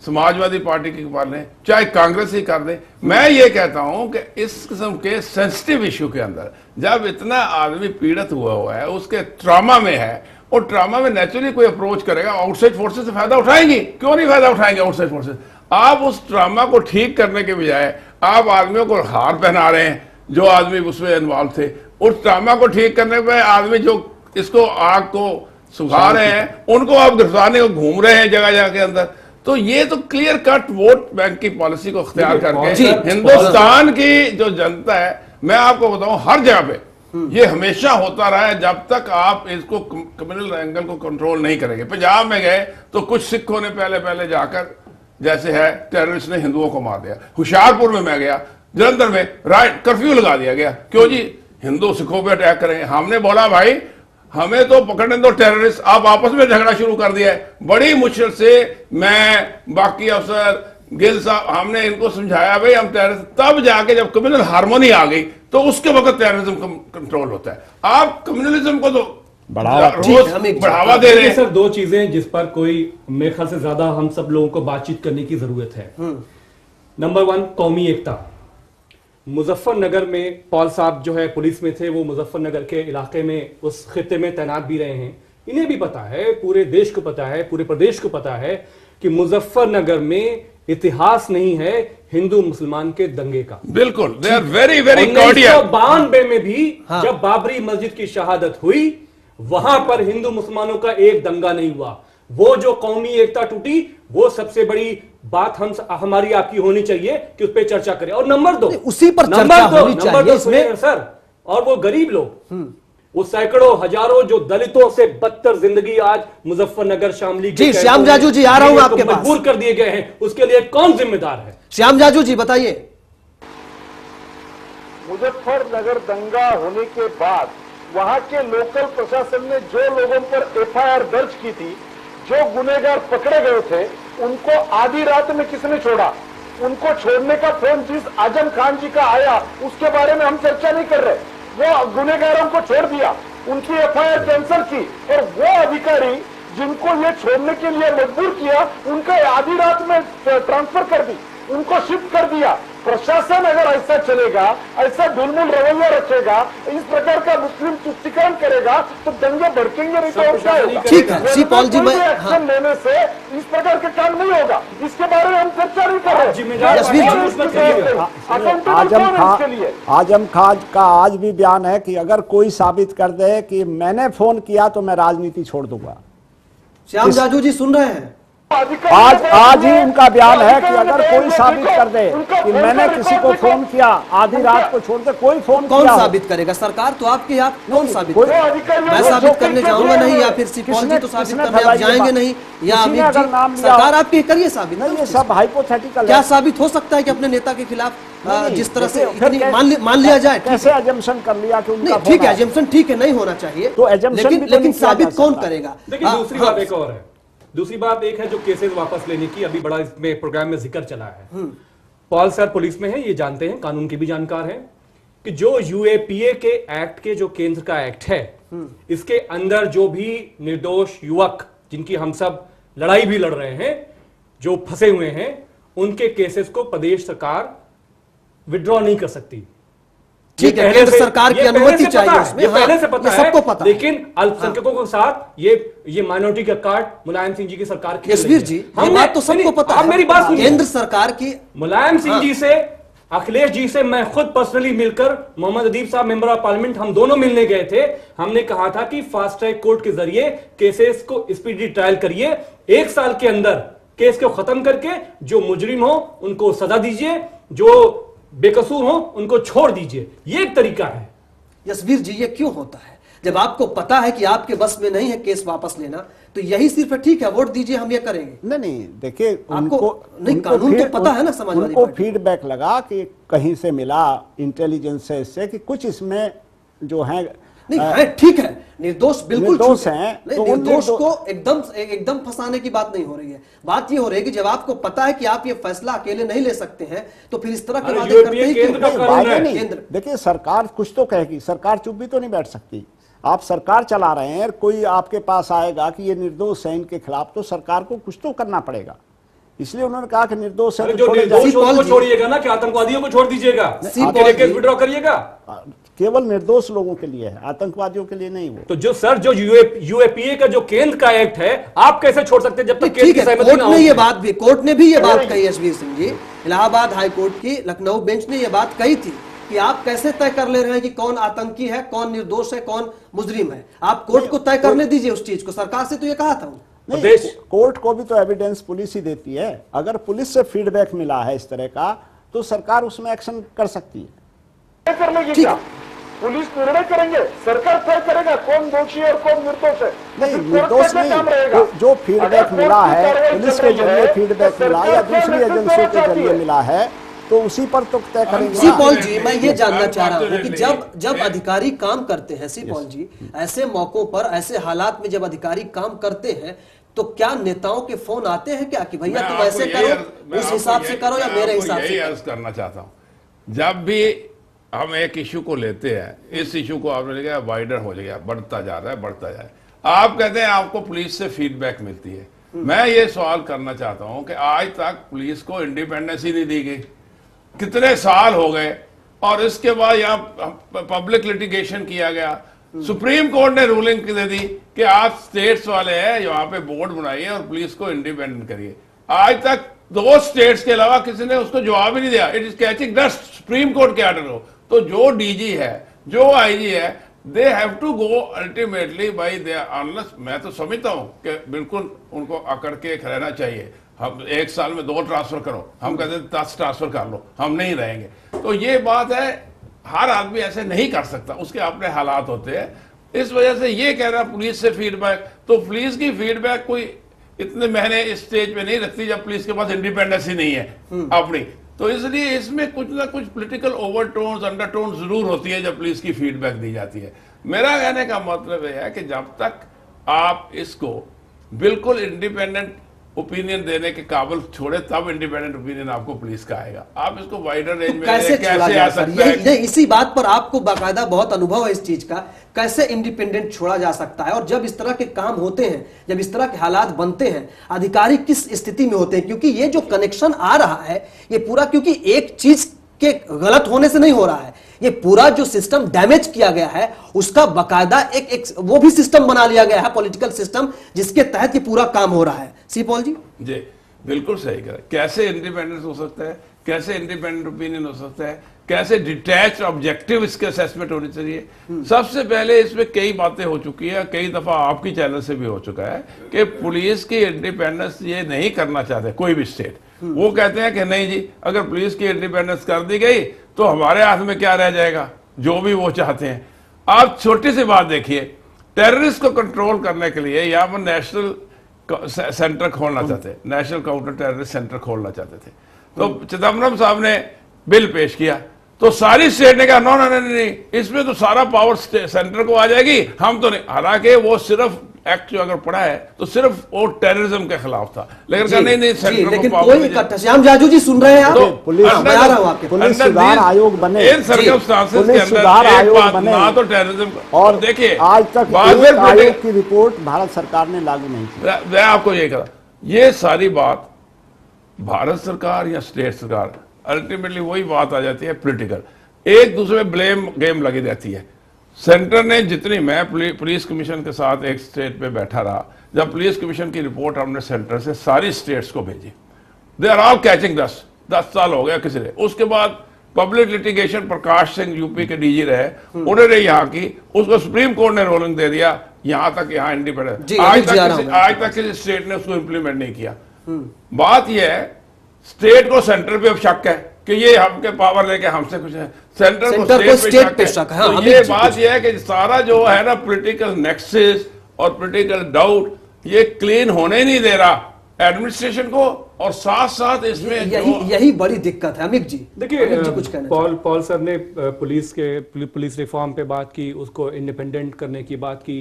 समाजवादी पार्टी की बात लें, चाहे कांग्रेस ही कर दें, मैं ये कहता हूं कि इस किस्म के सेंसिटिव इशू के अंदर जब इतना आदमी पीड़ित हुआ है, उसके ट्रॉमा में है, और ट्रॉमा में नेचुरली कोई अप्रोच करेगा, आउटसाइड फोर्सेस से फायदा उठाएंगी, क्यों नहीं फायदा उठाएंगे आउटसाइड फोर्सेस? आप उस ट्रॉमा को ठीक करने के बजाय आप आदमियों को हार पहना रहे हैं जो आदमी उसमें इन्वॉल्व थे। उस ट्रॉमा को ठीक करने पे आदमी जो इसको आग को सुखा रहे हैं, उनको आप गिरफ्तारने को घूम रहे हैं जगह जगह के अंदर। तो ये तो क्लियर कट वोट बैंक की पॉलिसी को अख्तियार करके हिंदुस्तान की जो जनता है, मैं आपको बताऊं हर जगह पे ये हमेशा होता रहा है जब तक आप इसको कम्युनल एंगल को कंट्रोल नहीं करेंगे। पंजाब में गए तो कुछ सिखों ने पहले जाकर, जैसे है टेररिस्ट ने हिंदुओं को मार दिया। होशियारपुर में मैं गया, जलंधर में राइट कर्फ्यू लगा दिया गया। क्यों जी? हिंदू सिखों पे अटैक करें। हमने बोला भाई हमें तो पकड़ने दो टेररिस्ट, आप आपस में झगड़ा शुरू कर दिया है। बड़ी मुश्किल से मैं, बाकी अफसर, गिल साहब, हमने इनको समझाया भाई हम टेररिस्ट, तब जाके जब कम्युनल हार्मोनी आ गई तो उसके वक्त टेररिज्म कंट्रोल होता है। आप कम्युनलिज्म को तो बढ़ावा दे रहे हैं। सर दो चीजें जिस पर कोई मेरे ख्याल से ज्यादा हम सब लोगों को बातचीत करने की जरूरत है। नंबर 1 कौमी एकता। मुजफ्फरनगर में पॉल साहब जो है पुलिस में थे, वो मुजफ्फरनगर के इलाके में उस खित्ते में तैनात भी रहे हैं। इन्हें भी पता है, पूरे देश को पता है, पूरे प्रदेश को पता है कि मुजफ्फरनगर में इतिहास नहीं है हिंदू मुसलमान के दंगे का। बिल्कुल, they are very very cordial. 1992 में भी जब बाबरी मस्जिद की शहादत हुई, वहां पर हिंदू मुसलमानों का एक दंगा नहीं हुआ। वो जो कौमी एकता टूटी, वो सबसे बड़ी बात हमारी आपकी होनी चाहिए कि उस पर चर्चा करें। और नंबर 2, उसी पर चर्चा होनी चाहिए इसमें सर। और वो गरीब लोग, वो सैकड़ों हजारों जो दलितों से बदतर जिंदगी आज मुजफ्फरनगर शामली जी, श्याम जाजू जी आ रहा हूं आपके पास। मजबूर कर दिए गए हैं, उसके लिए कौन जिम्मेदार है? श्याम जाजू जी बताइए। मुजफ्फरनगर दंगा होने के बाद वहां के लोकल प्रशासन ने जो लोगों पर एफआईआर दर्ज की थी, जो गुनहगार पकड़े गए थे, उनको आधी रात में किसने छोड़ा? उनको छोड़ने का फोन जिस आजम खान जी का आया, उसके बारे में हम चर्चा नहीं कर रहे। वो गुनहगारों को छोड़ दिया, उनकी एफआईआर कैंसिल की, और वो अधिकारी जिनको ये छोड़ने के लिए मजबूर किया, उनका आधी रात में ट्रांसफर कर दी, उनको शिफ्ट कर दिया। प्रशासन अगर ऐसा चलेगा, ऐसा ढुलमुल रवैया रखेगा, इस प्रकार का मुस्लिम तुष्टिकरण करेगा, तो दंगे भड़केंगे नहीं तो और क्या होगा? ठीक है सी पॉल जी, मैं एक्शन लेने से इस प्रकार के काम नहीं होगा। इसके बारे में हम चर्चा नहीं कर रहे। आजम खान का आज भी बयान है कि अगर कोई साबित कर दे कि मैंने फोन किया तो मैं राजनीति छोड़ दूंगा। श्याम जाजू जी सुन रहे हैं? आज ही उनका बयान है कि अगर कोई साबित कर दे कि मैंने किसी को फोन किया, आधी रात को छोड़ दे, कोई फोन कौन साबित करेगा? सरकार तो आपके, आप कौन साबित करेगा? मैं साबित करने जाऊंगा नहीं, या फिर सिपॉल जी तो साबित करने आप जाएंगे नहीं, या अमित जी सरकार आपकी करिए साबित। नहीं, ये सब हाइपोथेटिकल है। क्या साबित हो सकता है कि अपने नेता के खिलाफ जिस तरह से मान लिया जाए? कैसे एजम्पशन कर लिया कि उनका? ठीक है, एजम्पशन ठीक है, नहीं होना चाहिए, तो एजम्पशन लेकिन साबित कौन करेगा? लेकिन दूसरी बात एक और है, दूसरी बात एक है जो केसेस वापस लेने की अभी बड़ा इसमें प्रोग्राम में जिक्र चला है। पॉल सर पुलिस में है, ये जानते हैं, कानून के भी जानकार हैं, कि जो यूएपीए के एक्ट के जो केंद्र का एक्ट है, इसके अंदर जो भी निर्दोष युवक जिनकी हम सब लड़ाई भी लड़ रहे हैं, जो फंसे हुए हैं, उनके केसेस को प्रदेश सरकार विड्रॉ नहीं कर सकती। ठीक है, केंद्र सरकार की अनुमति चाहिए उसमें, ये पहले से पता है, सबको पता है। लेकिन अल्पसंख्यकों के साथ ये माइनॉरिटी का कार्ड मुलायम सिंह जी की सरकार की। यशवीर जी, ये बात तो सबको पता है। मेरी बात सुनिए, केंद्र सरकार की मुलायम सिंह जी से, अखिलेश जी से मैं खुद पर्सनली मिलकर, मोहम्मद अदीब साहब मेंबर ऑफ पार्लियामेंट, हम दोनों मिलने गए थे। हमने कहा था कि फास्ट ट्रैक कोर्ट के जरिए केसेस को स्पीडी ट्रायल करिए, 1 साल के अंदर केस को खत्म करके जो मुजरिम हो उनको सजा दीजिए, जो बेकसूर हो उनको छोड़ दीजिए। ये एक तरीका है। यशवीर जी, ये क्यों होता है? जब आपको पता है कि आपके बस में नहीं है केस वापस लेना, तो यही सिर्फ ठीक है, वोट दीजिए, हम ये करेंगे। नहीं, देखिए आपको नहीं, कानून तो पता है ना समाजवादी उनको फीडबैक लगा कि कहीं से मिला इंटेलिजेंस से इससे कि कुछ इसमें जो है नहीं, ठीक है, निर्दोष बिल्कुल निर्दोष हैं, तो निर्दोष को एकदम फंसाने की बात नहीं हो रही है। बात ये हो रही है कि जब आपको पता है कि आप ये फैसला अकेले नहीं ले सकते हैं, तो फिर इस तरह के वादे करते ही क्यों? देखिए, सरकार कुछ तो कहेगी, सरकार चुप भी तो नहीं बैठ सकती। आप सरकार चला रहे हैं, कोई आपके पास आएगा कि ये निर्दोष है इनके खिलाफ, तो सरकार को कुछ तो करना पड़ेगा। इसलिए उन्होंने कहा कि निर्दोष है तो छोड़िएगा ना, कि आतंकवादियों को छोड़ दीजिएगा, केस विड्रॉ करिएगा। केवल निर्दोष लोगों के लिए है, आतंकवादियों के लिए नहीं। वो तो जो यूएपीए का जो केंद्र का एक्ट है, आप कैसे छोड़ सकते हैं जब तक केस की सहमति ना हो? कोर्ट ने भी ये बात कही, यशवीर सिंह जी, इलाहाबाद हाई कोर्ट की लखनऊ बेंच ने ये बात कही थी कि आप कैसे तय कर ले रहे हैं कि कौन आतंकी है, कौन निर्दोष है, कौन मुजरिम है? आप कोर्ट को तय करने दीजिए उस चीज को। सरकार से तो ये कहा था। कोर्ट को भी तो एविडेंस पुलिस ही देती है। अगर पुलिस से फीडबैक मिला है इस तरह का, तो सरकार उसमें एक्शन कर सकती है। पुलिस निर्णय करेंगे, सरकार तय करेगा कौन दोषी और कौन निर्दोष है। नहीं, निर्दोष नहीं, जो फीडबैक मिला है पुलिस के जरिए फीडबैक मिला या दूसरी एजेंसियों के जरिए मिला है, तो उसी पर तो तय करेंगे। सी पॉल जी, मैं ये जानना चाह रहा हूँ कि जब अधिकारी काम करते हैं, सी पॉल जी, ऐसे मौकों पर, ऐसे हालात में जब अधिकारी काम करते हैं तो क्या नेताओं के फोन आते हैं क्या कि भैया तुम ऐसे करो, उस हिसाब से करो या मेरे हिसाब से? अर्ज करना चाहता हूँ, जब भी हम एक इशू को लेते हैं, इस इशू को आपने लिखा वाइडर हो गया, बढ़ता जा रहा है, बढ़ता जा रहा है। आप कहते हैं आपको पुलिस से फीडबैक मिलती है। मैं ये सवाल करना चाहता हूं कि आज तक पुलिस को इंडिपेंडेंस ही नहीं दी गई, कितने साल हो गए, और इसके बाद यहाँ पब्लिक लिटिगेशन किया गया। सुप्रीम कोर्ट ने रूलिंग दे दी कि आप स्टेट्स वाले हैं, यहाँ पे बोर्ड बनाइए और पुलिस को इंडिपेंडेंट करिए। आज तक 2 स्टेट्स के अलावा किसी ने उसको जवाब ही नहीं दिया। It is catching dust, supreme court के आर्डर हो। तो जो डीजी है, जो आईजी है, they have to go ultimately by the unless, मैं तो समझता हूं कि बिल्कुल उनको अकड़ के रहना चाहिए। हम 1 साल में 2 ट्रांसफर करो, हम कहते हैं 10 ट्रांसफर कर लो, हम नहीं रहेंगे। तो ये बात है, हर आदमी ऐसे नहीं कर सकता, उसके अपने हालात होते हैं। इस वजह से ये कह रहा पुलिस से फीडबैक, तो पुलिस की फीडबैक कोई इतने महीने इस स्टेज पे नहीं रखती जब पुलिस के पास इंडिपेंडेंस ही नहीं है अपनी। तो इसलिए इसमें कुछ ना कुछ पॉलिटिकल ओवरटोन्स, अंडरटोन्स जरूर होती है जब पुलिस की फीडबैक दी जाती है। मेरा कहने का मतलब यह है कि जब तक आप इसको बिल्कुल इंडिपेंडेंट ओपिनियन देने के काबिल छोड़े, तब इंडिपेंडेंट ओपिनियन आपको पुलिस का आएगा। आप इसको वाइडर रेंज में कैसे आ सकता है? इसी बात पर आपको बाकायदा बहुत अनुभव है इस चीज का, कैसे इंडिपेंडेंट छोड़ा जा सकता है? और जब इस तरह के काम होते हैं, जब इस तरह के हालात बनते हैं, अधिकारी किस स्थिति में होते हैं? क्योंकि ये जो कनेक्शन आ रहा है, ये पूरा क्योंकि एक चीज के गलत होने से नहीं हो रहा है, ये पूरा जो सिस्टम डैमेज किया गया है उसका बकायदा एक वो भी सिस्टम बना लिया गया है, पॉलिटिकल सिस्टम, जिसके तहत ये पूरा काम हो रहा है। सी पॉल जी बिल्कुल सही कहा। कैसे इंडिपेंडेंस हो सकता है, कैसे इंडिपेंडेंट ओपिनियन हो सकता है, कैसे डिटैच ऑब्जेक्टिव इसके असेसमेंट होनी चाहिए। सबसे पहले इसमें कई बातें हो चुकी है, कई दफा आपकी चैनल से भी हो चुका है कि पुलिस की इंडिपेंडेंस ये नहीं करना चाहते कोई भी स्टेट। वो कहते हैं कि नहीं जी, अगर पुलिस की इंडिपेंडेंस कर दी गई तो हमारे हाथ में क्या रह जाएगा, जो भी वो चाहते हैं। आप छोटी सी बात देखिए, टेररिस्ट को कंट्रोल करने के लिए यहाँ पर नेशनल सेंटर खोलना चाहते, नेशनल काउंटर टेररिस्ट सेंटर खोलना चाहते थे। तो चिदम्बरम साहब ने बिल पेश किया, तो सारी स्टेट ने कहा नो नो नहीं, इसमें तो सारा पावर सेंटर को आ जाएगी, हम तो नहीं। हालांकि वो सिर्फ एक्ट जो अगर पढ़ा है तो सिर्फ वो टेररिज्म के खिलाफ था, लेकिन कहा नहीं सेंटर को पावर। श्याम जाजू जी सुन रहे हैं आप? तो पुलिस सुधार आयोग बने, इन सर्कमस्टांसेस के अंदर एक बात ना तो टेररिज्म, और देखिए आज तक एक आयोग की रिपोर्ट भारत सरकार ने लागू नहीं की। मैं आपको ये कहा, ये सारी बात भारत सरकार या स्टेट सरकार, अल्टीमेटली वही बात आ जाती है पॉलिटिकल, एक दूसरे में ब्लेम गेम लगी रहती है। सेंटर ने जितनी, मैं पुलिस कमीशन के साथ एक स्टेट पे बैठा रहा, जब पुलिस कमीशन की रिपोर्ट हमने सेंटर से सारी स्टेट्स को भेजी, दे आर ऑल कैचिंग 10 साल हो गया किसी ने। उसके बाद public litigation Prakash Singh UP के डीजी रहे, उन्होंने यहाँ की, उसको सुप्रीम कोर्ट ने रूलिंग दे दिया, यहाँ तक यहाँ इंडिपेंडेंट। आज तक किसी स्टेट ने उसको इंप्लीमेंट नहीं किया। बात यह है, स्टेट को सेंटर पे शक है कि ये हमके पावर लेके हमसे कुछ है, सेंटर को स्टेट पे शक है। तो ये बात ये है कि सारा जो है ना पॉलिटिकल नेक्सस और पॉलिटिकल डाउट, ये क्लीन होने नहीं दे रहा एडमिनिस्ट्रेशन को, और साथ साथ इसमें यही बड़ी दिक्कत है। अमित जी देखिए, पॉल सर ने पुलिस रिफॉर्म पे बात की, उसको इंडिपेंडेंट करने की बात की।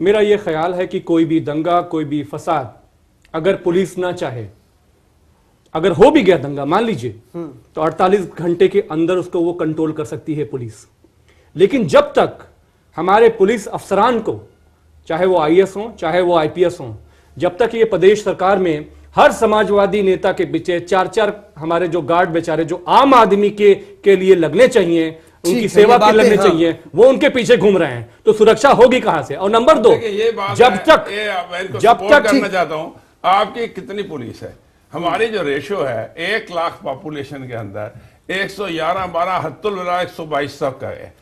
मेरा ये ख्याल है कि कोई भी दंगा, कोई भी फसाद अगर पुलिस ना चाहे, अगर हो भी गया दंगा मान लीजिए, तो 48 घंटे के अंदर उसको वो कंट्रोल कर सकती है पुलिस। लेकिन जब तक हमारे पुलिस अफसरान को, चाहे वो आईएएस हो चाहे वो आईपीएस हो, जब तक ये प्रदेश सरकार में हर समाजवादी नेता के पीछे 4 हमारे जो गार्ड बेचारे जो आम आदमी के लिए लगने चाहिए, उनकी सेवा के लगने चाहिए, वो उनके पीछे घूम रहे हैं, तो सुरक्षा होगी कहां से? और नंबर 2, जब तक करना चाहता हूं, आपकी कितनी पुलिस है? हमारी जो रेशो है 1 लाख पॉपुलेशन के अंदर 111-12 हत्तुल 122 तक का है।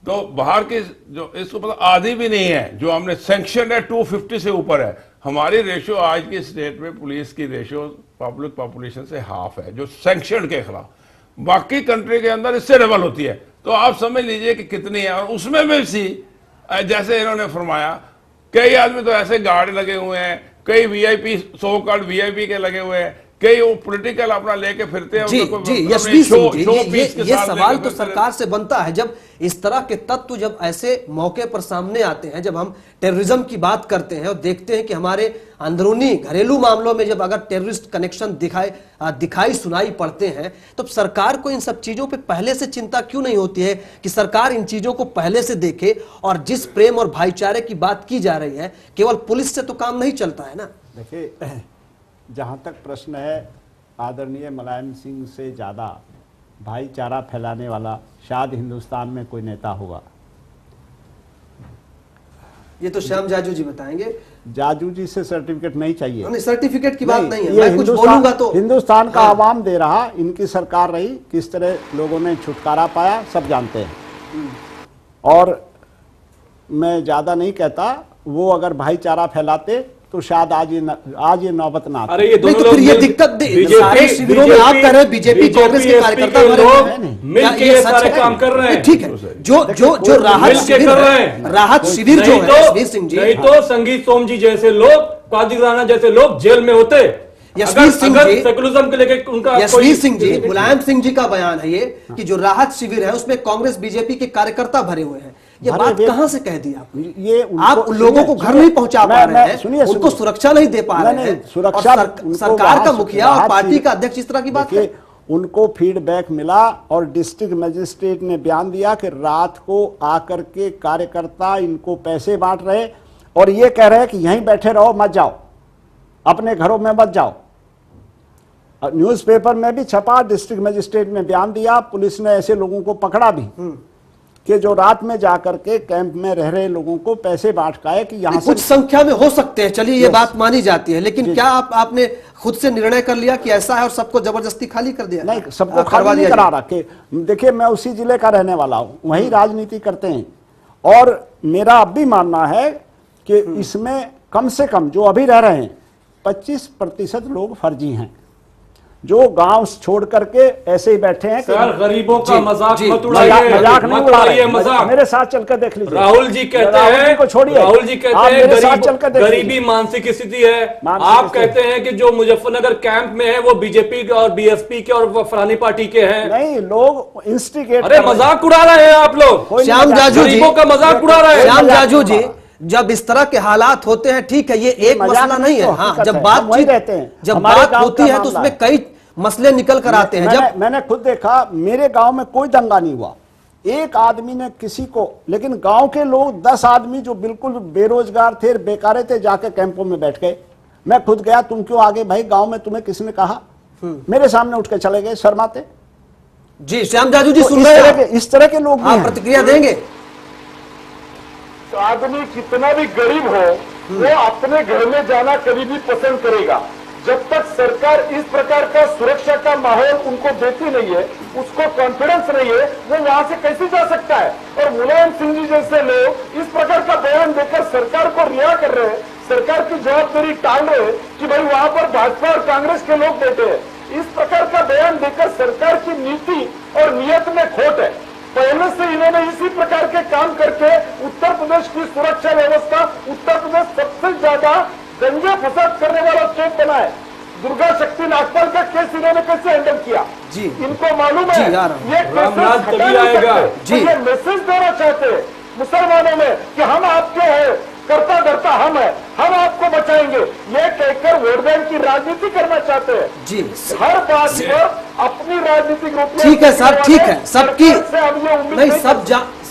तो बाहर की जो इसको पता आधी भी नहीं है, जो हमने सैंक्शन है 250 से ऊपर है। हमारी रेशो आज की स्टेट में पुलिस की रेशो पब्लिक पॉपुलेशन से हाफ है, जो सैंक्शन के खिलाफ। बाकी कंट्री के अंदर इससे डबल होती है। तो आप समझ लीजिए कि कितनी है। और उसमें भी जैसे इन्होंने फरमाया, कई आदमी तो ऐसे गार्ड लगे हुए हैं, कई वीआईपी, सो कॉल्ड वीआईपी के लगे हुए हैं कई वो पॉलिटिकल अपना लेके फिरते हैं। जी जी यशवी सिंह जी, ये सवाल तो सरकार से बनता है जब इस तरह के तत्व जब ऐसे मौके पर सामने आते हैं, जब हम टेररिज्म की बात करते हैं और देखते हैं कि हमारे अंदरूनी घरेलू मामलों में जब अगर टेररिस्ट कनेक्शन दिखाई सुनाई पड़ते हैं, तो सरकार को इन सब चीजों पे पहले से चिंता क्यों नहीं होती है कि सरकार इन चीजों को पहले से देखे? और जिस प्रेम और भाईचारे की बात की जा रही है, केवल पुलिस से तो काम नहीं चलता है ना। देखिए, जहाँ तक प्रश्न है, आदरणीय मुलायम सिंह से ज़्यादा भाईचारा फैलाने वाला शायद हिंदुस्तान में कोई नेता होगा। ये तो श्याम जाजू जी बताएंगे। जाजू जी से सर्टिफिकेट नहीं चाहिए। नहीं, सर्टिफिकेट की बात नहीं है, मैं कुछ बोलूंगा तो हिंदुस्तान का आवाम दे रहा, इनकी सरकार रही, किस तरह लोगों ने छुटकारा पाया सब जानते हैं। और मैं ज़्यादा नहीं कहता, वो अगर भाईचारा फैलाते तो शायद आज ये नौबत ना आती। अरे ये दोनों तो फिर ये दिक्कत सारे शिविरों में आप कह रहे हैं बीजेपी कांग्रेस के कार्यकर्ता मिलकर ये सारे काम कर रहे हैं। ठीक है, जो राहत शिविर जो है यशवीर सिंह जी, नहीं तो संगीत सोम जी जैसे लोग, कादिर राणा जैसे लोग जेल में होते। यशवीर सिंह जी, सेकुलरिज्म को लेकर उनका यशवीर सिंह जी, मुलायम सिंह जी का बयान है ये कि जो राहत शिविर है उसमें कांग्रेस बीजेपी के कार्यकर्ता भरे हुए हैं। ये बात कहां से कह दी आपने? ये आप लोगों को घर नहीं पहुंचा पा रहे हैं, उनको सुरक्षा नहीं दे पा रहे हैं। सुरक्षा सरकार का मुखिया और पार्टी का अध्यक्ष इस तरह की बात है। उनको फीडबैक मिला और डिस्ट्रिक्ट मजिस्ट्रेट ने बयान दिया कि रात को आकर के कार्यकर्ता इनको पैसे बांट रहे और ये कह रहे हैं कि यहीं बैठे रहो, मत जाओ, अपने घरों में मत जाओ। न्यूज़पेपर में भी छपा, डिस्ट्रिक्ट मजिस्ट्रेट ने बयान दिया, पुलिस ने ऐसे लोगों को पकड़ा भी कि जो रात में जाकर के कैंप में रह रहे लोगों को पैसे बांट का है कि यहाँ कुछ संख्या में हो सकते हैं, चलिए ये बात मानी जाती है, लेकिन क्या आपने खुद से निर्णय कर लिया कि ऐसा है और सबको जबरदस्ती खाली कर दिया? नहीं, सबको खाली नहीं करा रखे। देखिए, मैं उसी जिले का रहने वाला हूँ, वही राजनीति करते हैं और मेरा अब भी मानना है कि इसमें कम से कम जो अभी रह रहे हैं 25% लोग फर्जी हैं, जो गांव छोड़ करके ऐसे ही बैठे हैं। सर, गरीबों का मजाक मत उड़ाइए, मजाक नहीं उड़ा रहे हैं। मेरे साथ चलकर देख लीजिए। राहुल जी कहते हैं, राहुल जी कहते हैं गरीबी मानसिक स्थिति है। आप कहते हैं कि जो मुजफ्फरनगर कैंप में है वो बीजेपी और बीएसपी के और फलानी पार्टी के हैं। नहीं, लोग इंस्टिगेट, अरे मजाक उड़ा रहे हैं आप लोग। श्याम जाजू जी, गरीबों का मजाक उड़ा रहे हैं। श्याम जाजू जी, जब इस तरह के हालात होते हैं, ठीक है, ये एक मसला नहीं है। हाँ, जब बात होती है तो उसमें कई मसले निकल कर आते हैं। जब मैंने खुद देखा, मेरे गांव में कोई दंगा नहीं हुआ, एक आदमी ने किसी को, लेकिन गांव के लोग 10 आदमी जो बिल्कुल बेरोजगार थे, बेकारे थे, जाके कैंपों में बैठ गए। मैं खुद गया, तुम क्यों आ गए भाई गांव में, तुम्हें किसने कहा? मेरे सामने उठ के चले गए शर्माते। जी श्याम जाजू जी, सुन रहे हैं? इस तरह के लोग आप प्रतिक्रिया देंगे? तो आदमी कितना भी गरीब हो, वो अपने घर में जाना कभी भी पसंद करेगा। जब तक सरकार इस प्रकार का सुरक्षा का माहौल उनको देती नहीं है, उसको कॉन्फिडेंस नहीं है, वो वहां से कैसे जा सकता है? और मुलायम सिंह जी जैसे लोग इस प्रकार का बयान देकर सरकार को रिहा कर रहे हैं, सरकार की जवाबदारी टाल रहे हैं कि भाई वहां पर भाजपा और कांग्रेस के लोग बैठे हैं। इस प्रकार का बयान देकर सरकार की नीति और नियत में खोट है। पहले से इन्होंने इसी प्रकार के काम करके उत्तर प्रदेश की सुरक्षा व्यवस्था, उत्तर प्रदेश सबसे ज्यादा दंगे फसाद करने वाला स्टेट बना है। दुर्गा शक्ति नागपाल का केस इन्होंने कैसे हैंडल किया जी, इनको मालूम है ये रामनाथ कभी आएगा जी, ये मैसेज देना चाहते हैं मुसलमानों में कि हम आपके हैं, करता धरता हम है, हम आपको बचाएंगे, ये कहकर वोट बैंक की राजनीति करना चाहते हैं जी। हर बात पर अपनी राजनीतिक रूप ठीक है सर, ठीक है, सबकी नहीं,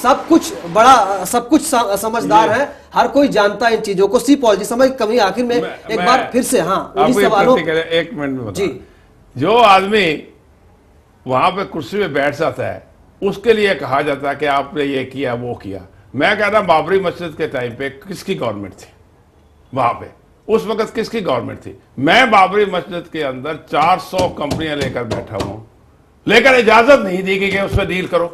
सब कुछ बड़ा, सब कुछ समझदार है, हर कोई जानता है इन चीजों को। सी पॉल जी समझ कमी, आखिर में एक बार फिर से हाँ उन्हीं सवालों, एक मिनट में जी, जो आदमी वहां पे कुर्सी पे बैठ जाता है उसके लिए कहा जाता है कि आपने ये किया वो किया। मैं कहता हूं बाबरी मस्जिद के टाइम पे किसकी गवर्नमेंट थी वहां पे, उस वक्त किसकी गवर्नमेंट थी? मैं बाबरी मस्जिद के अंदर 400 कंपनियां लेकर बैठा हूं, लेकर इजाजत नहीं दी गई उसमें डील करो।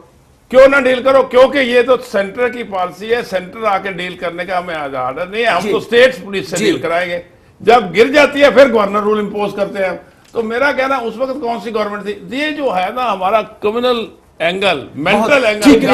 क्यों ना डील करो? क्योंकि ये तो सेंटर की पॉलिसी है, सेंटर आके डील करने का हमें आर्डर नहीं है, हम तो स्टेट पुलिस से डील कराएंगे। जब गिर जाती है फिर गवर्नर रूल इम्पोज करते हैं। तो मेरा कहना उस वक्त कौन सी गवर्नमेंट थी? ये जो है ना हमारा कम्युनल एंगल, मेंटल एंगल, एक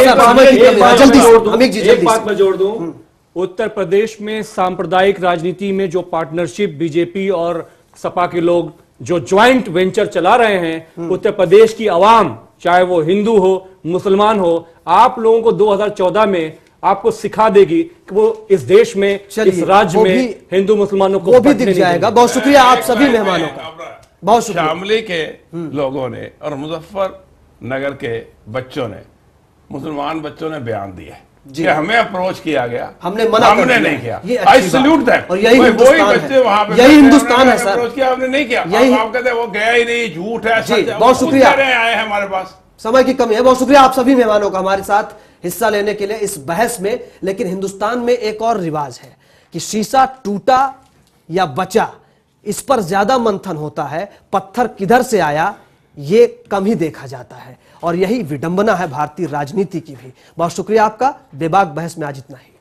बात मैं जोड़ दूं, उत्तर प्रदेश में सांप्रदायिक राजनीति में जो पार्टनरशिप बीजेपी और सपा के लोग जो ज्वाइंट वेंचर चला रहे हैं उत्तर प्रदेश की आवाम, चाहे वो हिंदू हो मुसलमान हो, आप लोगों को 2014 में आपको सिखा देगी कि वो इस देश में, इस राज्य में हिंदू मुसलमानों को वो भी दिख जाएगा। बहुत शुक्रिया आप सभी मेहमानों का, बहुत शुक्रिया। शामली के लोगों ने और मुजफ्फरनगर के बच्चों ने, मुसलमान बच्चों ने बयान दिया कि हमें अप्रोच किया गया, हमने मना कर दिया। नहीं किया। ये आई सैल्यूट दैट। और यही हिंदुस्तान है, यही हिंदुस्तान है सर। अप्रोच किया, आपने नहीं किया। यही आप कहते हैं वो गया ही नहीं, झूठ है, जी, बहुत शुक्रिया। आए हैं हमारे पास, समय की कमी है। बहुत शुक्रिया आप सभी मेहमानों का हमारे साथ हिस्सा लेने के लिए इस बहस में। लेकिन हिंदुस्तान में एक और रिवाज है कि शीशा टूटा या बचा, इस पर ज्यादा मंथन होता है, पत्थर किधर से आया ये कम ही देखा जाता है। और यही विडंबना है भारतीय राजनीति की भी। बहुत शुक्रिया आपका। बेबाक बहस में आज इतना ही।